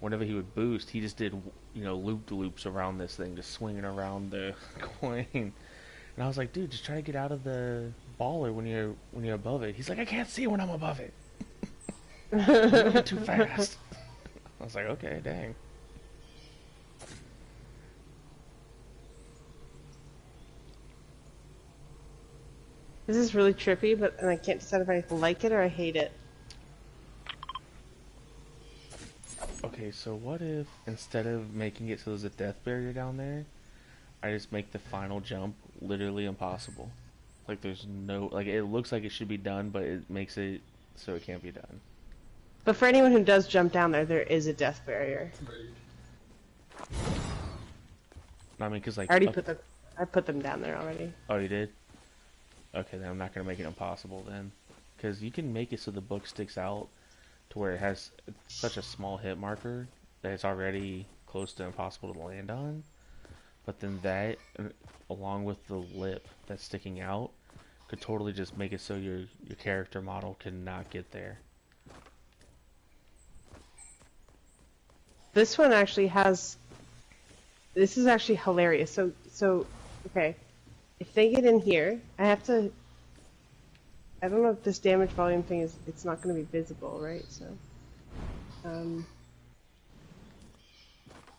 whenever he would boost, he just did loop-de-loops around this thing, just swinging around the coin. And And I was like, dude, just try to get out of the baller when you're above it. He's like, I can't see when I'm above it. I'm moving too fast. I was like, okay, dang. This is really trippy, and I can't decide if I like it or I hate it. Okay, so what if instead of making it so there's a death barrier down there, I just make the final jump literally impossible? Like there's no, like it looks like it should be done, but it makes it so it can't be done. But for anyone who does jump down there, there is a death barrier. I mean, cause like I already I put them down there already. Oh, you did? Okay, then I'm not gonna make it impossible then, cause you can make it so the book sticks out to where it has such a small hit marker that it's already close to impossible to land on. But then that, along with the lip that's sticking out, could totally just make it so your character model cannot get there. This one actually has. This is actually hilarious. So, okay, if they get in here, I have to. I don't know if this damage volume thing is. It's not going to be visible, right? So,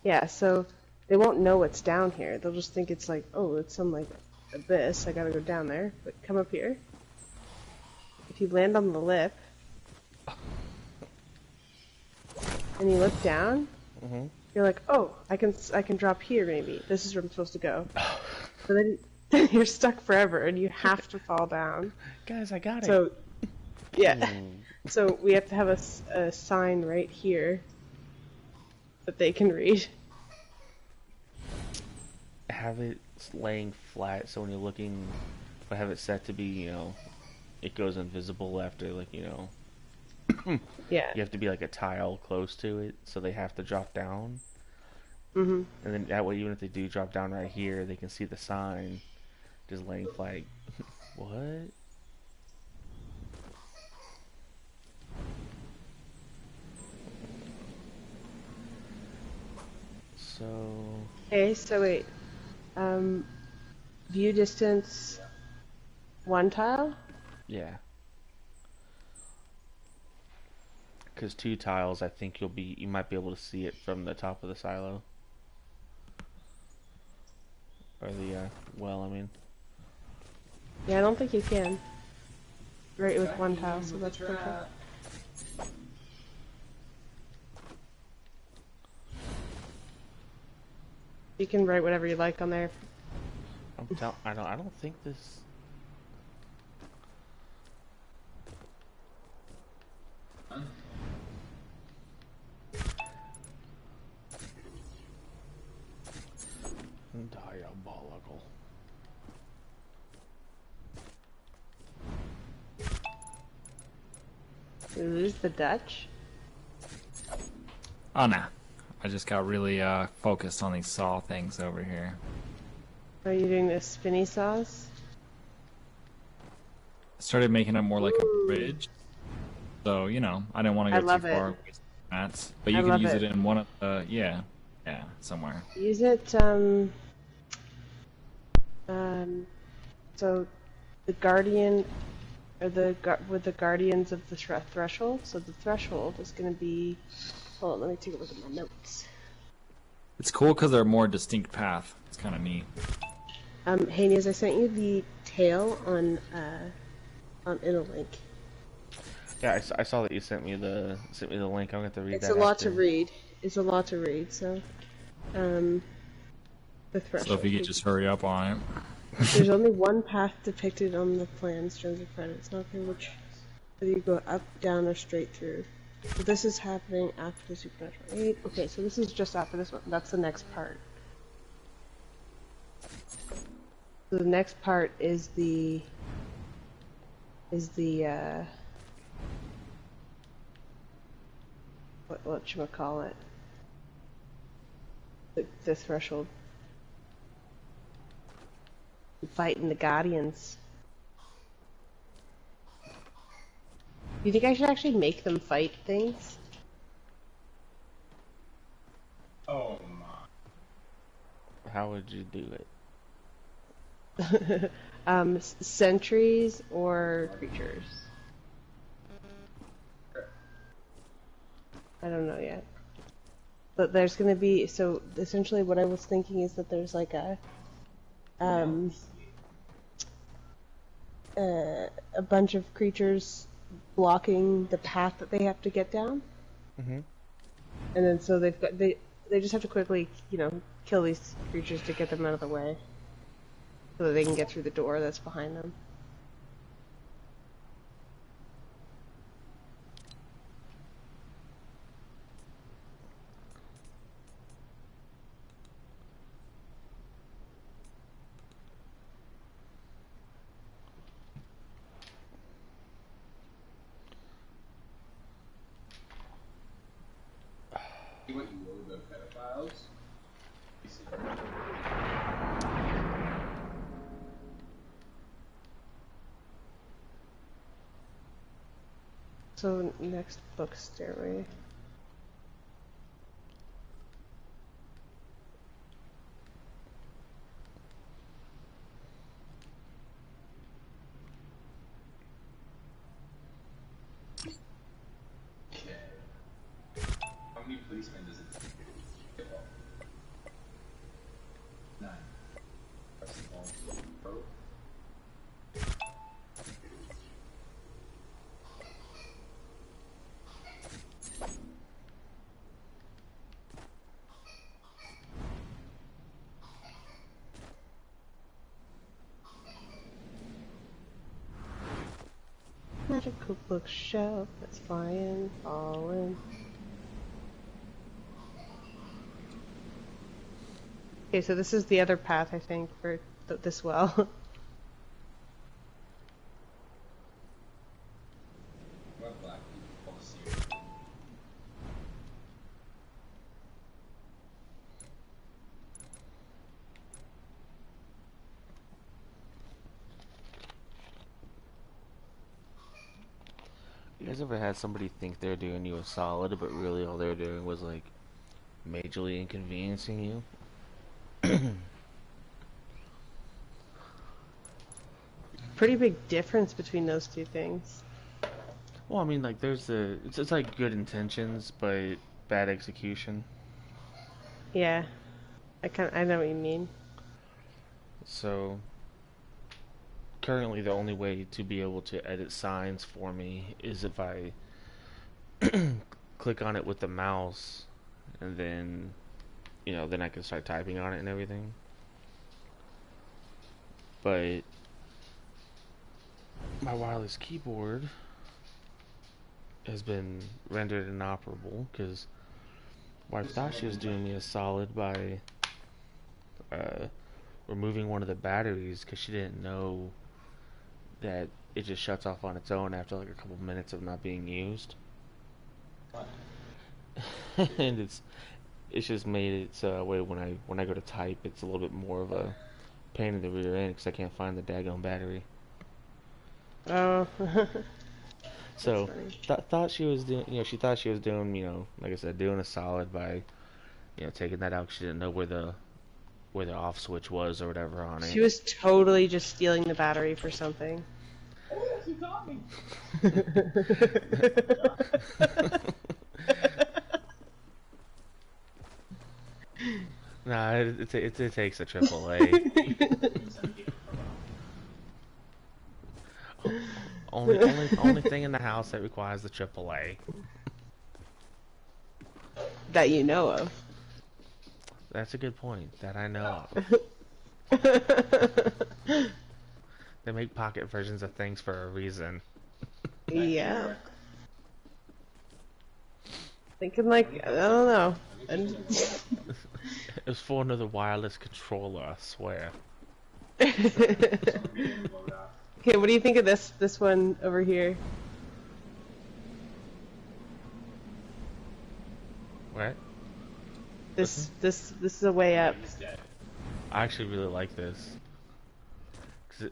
yeah. So they won't know what's down here. They'll just think it's like, oh, it's some like abyss. I gotta go down there. But come up here. If you land on the lip, and you look down. Mm-hmm. You're like, oh, I can drop here maybe. This is where I'm supposed to go. So then you're stuck forever and you have to fall down. Guys, I got it. So, yeah. Ooh. So we have to have a sign right here that they can read. Have it laying flat so when you're looking, but have it set to be, you know, it goes invisible after, like, you know. Yeah. You have to be like a tile close to it, so they have to drop down. Mhm. And then that way, even if they do drop down right here, they can see the sign just laying flat. What? So. Okay, so wait. View distance 1 tile? Yeah. Because 2 tiles, I think you might be able to see it from the top of the silo. Or the, well, I mean. Yeah, I don't think you can. Right with 1 tile, so that's perfect. You can write whatever you like on there. I don't think this. Diabolical. You lose the Dutch? Oh, nah. I just got really focused on these saw things over here. Are you doing the spinny saws? I started making it more like a bridge. So, you know, I didn't want to go too far with mats. But you can use it in one of the, yeah, somewhere. Use it, so the guardian, or with the guardians of the threshold. So the threshold is going to be, hold on, let me take a look at my notes. It's cool because they're a more distinct path. It's kind of neat. Hanias, I sent you the tail on in a link. Yeah, I saw that you sent me the link. I'm going to have to read that. It's a lot to read. It's a lot to read, so, the threshold. So if you could just hurry up on it. There's only one path depicted on the plan, Strings of Credit. It's not clear which, whether you go up, down, or straight through. So this is happening after the supernatural aid. Okay, so this is just after this one. That's the next part. So the next part is the whatchamacallit? The threshold. Fighting the Guardians. Do you think I should actually make them fight things? Oh my. How would you do it? Sentries or creatures? I don't know yet. But there's gonna be, so essentially what I was thinking is that there's like a bunch of creatures blocking the path that they have to get down. Mm-hmm. And then so they just have to quickly, kill these creatures to get them out of the way. So that they can get through the door that's behind them. See what you wrote about pedophiles? You see- So next book stairway. Okay. How many policemen does it take? 9. Press the ball. Pro. Magic cookbook shelf that's flying, falling. Okay, so this is the other path, I think, for this well. What black people see? You guys ever had somebody think they're doing you a solid, but really all they're doing was like majorly inconveniencing you? Pretty big difference between those two things. Well, I mean, like it's like good intentions, but bad execution. Yeah, I know what you mean. So currently the only way to be able to edit signs for me is if I click on it with the mouse, and then then I can start typing on it and everything. But my wireless keyboard has been rendered inoperable because wife thought she was doing me a solid by removing one of the batteries because she didn't know that it just shuts off on its own after like a couple minutes of not being used. And it's just made it so way when I go to type, it's a little bit more of a pain in the rear end because I can't find the daggone battery. Oh. So That's thought she was doing, she thought she was doing, like I said, doing a solid by, taking that out 'cause she didn't know where the off switch was or whatever on it. She was totally just stealing the battery for something. Oh, you got me! Nah, it takes a AAA. only thing in the house that requires the AAA. That you know of. That's a good point. That I know of. They make pocket versions of things for a reason. Yeah. Thinking like, I don't know. It was for another wireless controller, I swear. Okay, what do you think of this one over here? What? This is a way up. I actually really like this.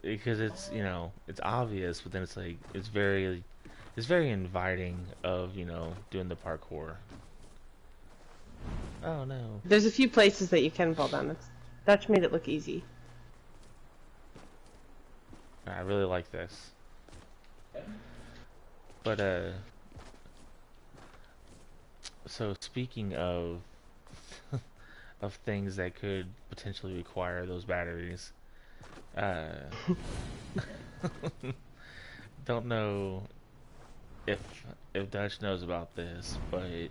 Because it's, it's obvious, but then it's like, it's very inviting of, doing the parkour. Oh no. There's a few places that you can fall down. Dutch made it look easy. I really like this. But so speaking of of things that could potentially require those batteries, uh, don't know if Dutch knows about this, but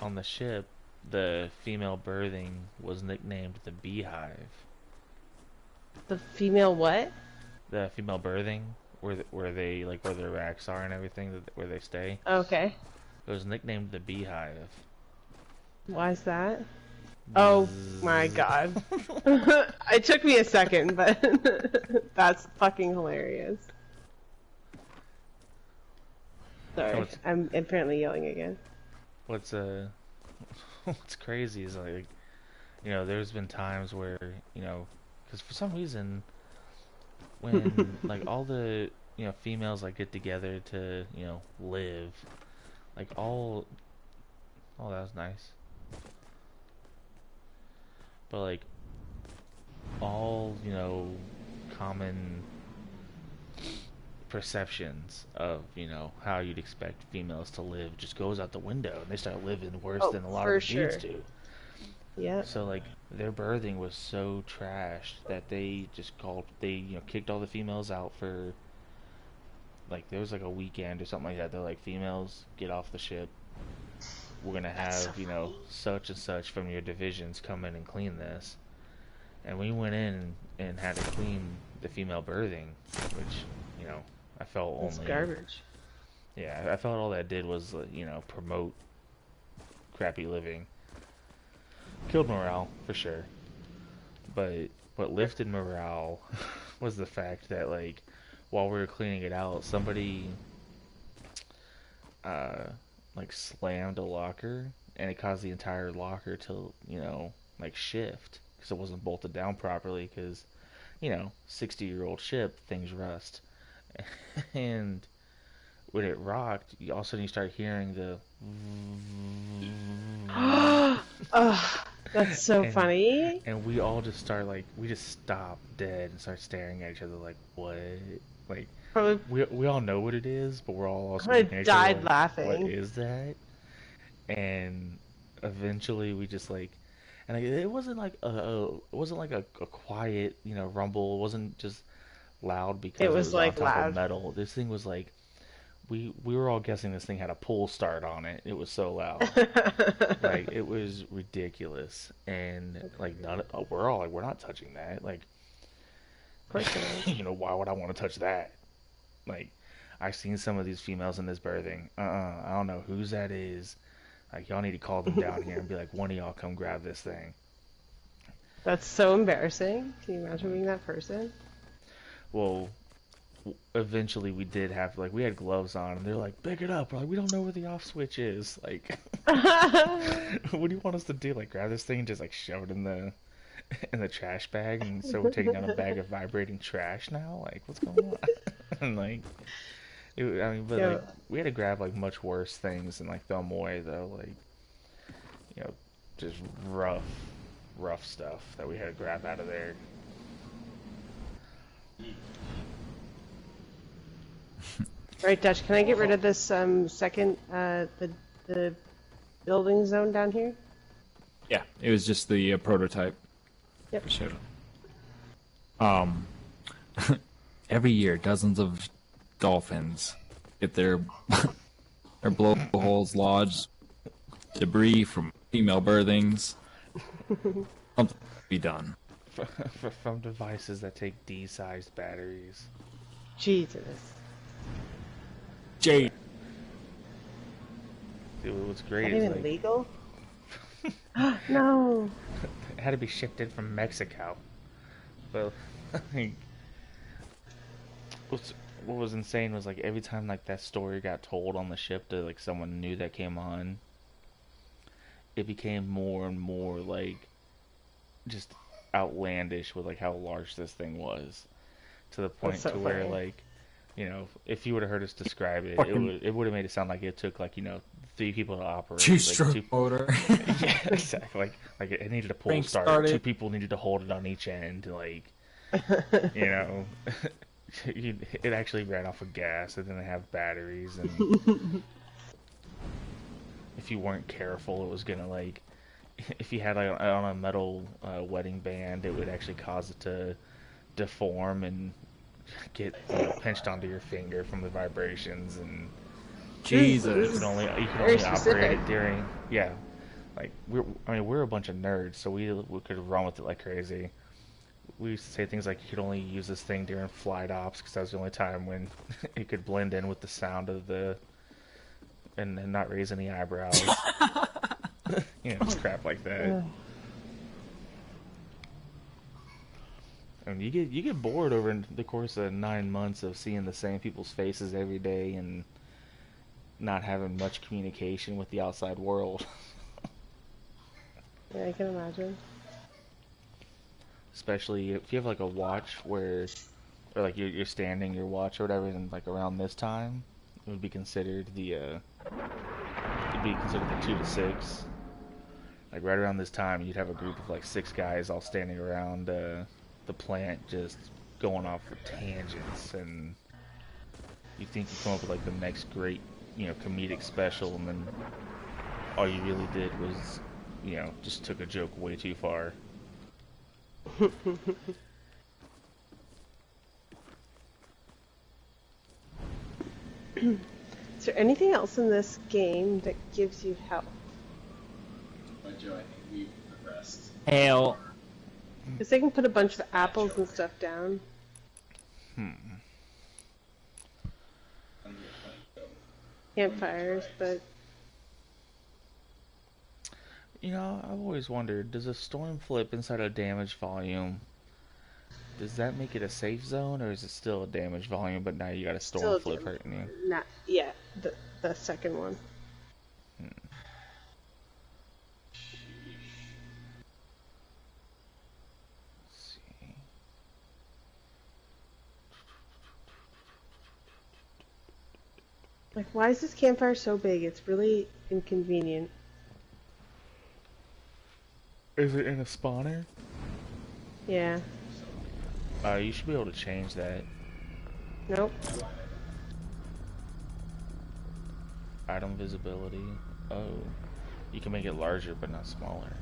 on the ship, the female birthing was nicknamed the Beehive. The female what? The female birthing, where they like where their racks are and everything, where they stay, Okay. it was nicknamed the Beehive. Why is that? Oh my god. It took me a second, but that's fucking hilarious. Sorry, I'm apparently yelling again. What's what's crazy is like, you know, there's been times where, you know, because for some reason when like all the, you know, females like get together to, you know, live, like all, oh, that was nice, but like all, you know, common perceptions of, you know, how you'd expect females to live just goes out the window, and they start living worse than a lot of the dudes do. Yeah. So like their birthing was so trashed that they you know, kicked all the females out for like, there was like a weekend or something like that. They're like, females, get off the ship. We're gonna have, so you know, such and such from your divisions come in and clean this. And we went in and had to clean the female birthing, which, you know, I felt It's only garbage. Yeah, I felt all that did was, you know, promote crappy living. Killed morale, for sure. But what lifted morale was the fact that, like, while we were cleaning it out, somebody, like, slammed a locker, and it caused the entire locker to, you know, like, shift, because it wasn't bolted down properly, because, you know, 60-year-old ship, things rust. And when it rocked, all of a sudden you start hearing the Oh, that's so funny. and we all just start, like, we just stop dead and start staring at each other like, what? Like, Probably we all know what it is, but we're all also I looking at each other died like, laughing. what is that? And eventually we just, like, and like, it wasn't like a quiet, you know, rumble. It wasn't just loud because It was, like, on top loud. of metal. This thing was like, we were all guessing this thing had a pull start on it. It was so loud. Like, it was ridiculous. And like, we're all like, we're not touching that. Like, Of course it is. you know, why would I want to touch that? Like, I've seen some of these females in this birthing. I don't know whose that is. Like, y'all need to call them down here and be like, one of y'all come grab this thing. That's so embarrassing. Can you imagine being that person? Well, eventually we did have, like, we had gloves on, and they're like, pick it up. We're like, we don't know where the off switch is. Like, what do you want us to do? Like, grab this thing and just, like, shove it in the trash bag? And so we're taking down a bag of vibrating trash now? Like, what's going on? And, like, I mean, but, Yeah. like, we had to grab, like, much worse things and, like, throw them away, though. Like, you know, just rough stuff that we had to grab out of there. Right, Dutch, can I get rid of this second the building zone down here? Yeah, it was just the prototype. Yep. I showed. Every year, dozens of dolphins get their their blowholes lodged, debris from female birthings. Something to be done. From devices that take D-sized batteries. Jesus. Jade. Dude, what's Is great that is, even like, legal? No. it had to be shipped in from Mexico. But, like, what was insane was, like, every time, like, that story got told on the ship to, like, someone new that came on, it became more and more, like, just outlandish with, like, how large this thing was. To the point so to where, funny. like, you know, if you would have heard us describe it, Fucking- it would have made it sound like it took, like, you know, 3 people to operate. Two-stroke Like, motor. yeah, exactly. Like it needed a pull Crank start. started. 2 people needed to hold it on each end. Like, you know, it actually ran off of gas. It didn't have batteries, and if you weren't careful, it was gonna like, if you had like on a metal wedding band, it would actually cause it to deform and get pinched onto your finger from the vibrations, and Jesus. you can Very only specific. operate it during like we're a bunch of nerds, so we could run with it like crazy. We used to say things like you could only use this thing during flight ops because that was the only time when it could blend in with the sound of the and not raise any eyebrows. Just crap like that. Ugh. And you get bored over the course of 9 months of seeing the same people's faces every day and not having much communication with the outside world. Yeah, I can imagine. Especially if you have like a watch or like you're standing your watch or whatever, and like around this time, it would be considered the 2 to 6. Like right around this time, you'd have a group of like 6 guys all standing around the plant, just going off for tangents, and you think you come up with like the next great, comedic special, and then all you really did was, just took a joke way too far. Is there anything else in this game that gives you health? But Joe, I think we've progressed. Hell. Because they can put a bunch of apples and stuff down. Campfires, but I've always wondered, does a storm flip inside a damage volume, does that make it a safe zone, or is it still a damage volume, but now you got a storm still flip hurting you? not yeah, the second one. Let's see. Like, why is this campfire so big? It's really inconvenient. Is it in a spawner? Yeah. You should be able to change that. Nope. Item visibility. Oh. You can make it larger, but not smaller.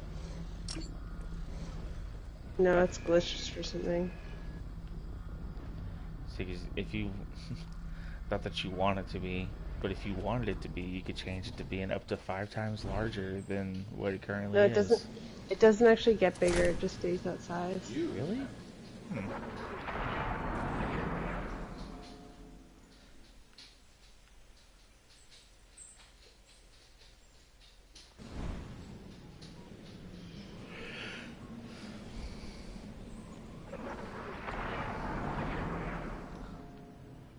No, it's glitched or something. See, 'cause if you... not that you want it to be, but if you wanted it to be, you could change it to being up to 5 times larger than what it currently No, is. it doesn't. It doesn't actually get bigger. It just stays that size. Really?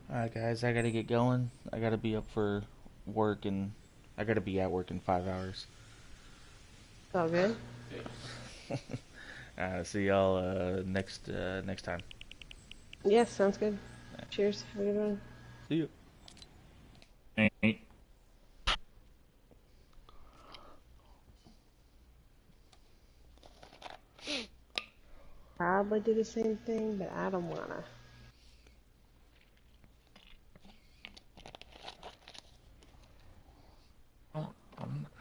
Alright guys, I gotta get going. I gotta be up for work, and I gotta be at work in 5 hours. It's all good. See y'all next time. Yeah, sounds good. Cheers. Have a good one. See you. Probably do the same thing, but I don't wanna.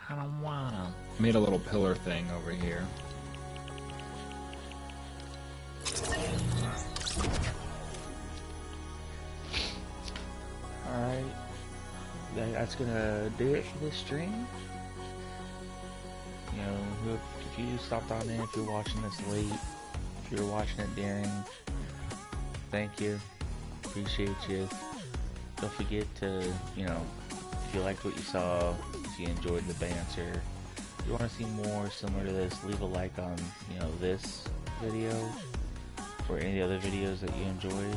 I don't wanna. Made a little pillar thing over here. Alright. That's gonna do it for this stream. If you stopped on in, if you're watching this late, if you're watching it during, thank you. Appreciate you. Don't forget to, if you liked what you saw, if you enjoyed the banter, if you want to see more similar to this, leave a like on, this video or any other videos that you enjoyed.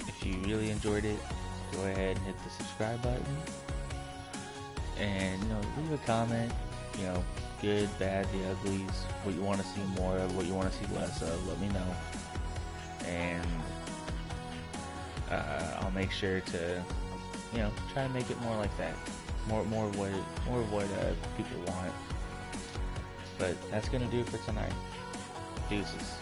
If you really enjoyed it, go ahead and hit the subscribe button. And, leave a comment, good, bad, the uglies, what you want to see more of, what you want to see less of, let me know. And I'll make sure to, try to make it more like that. More of what people want. But that's gonna do it for tonight. Deuces.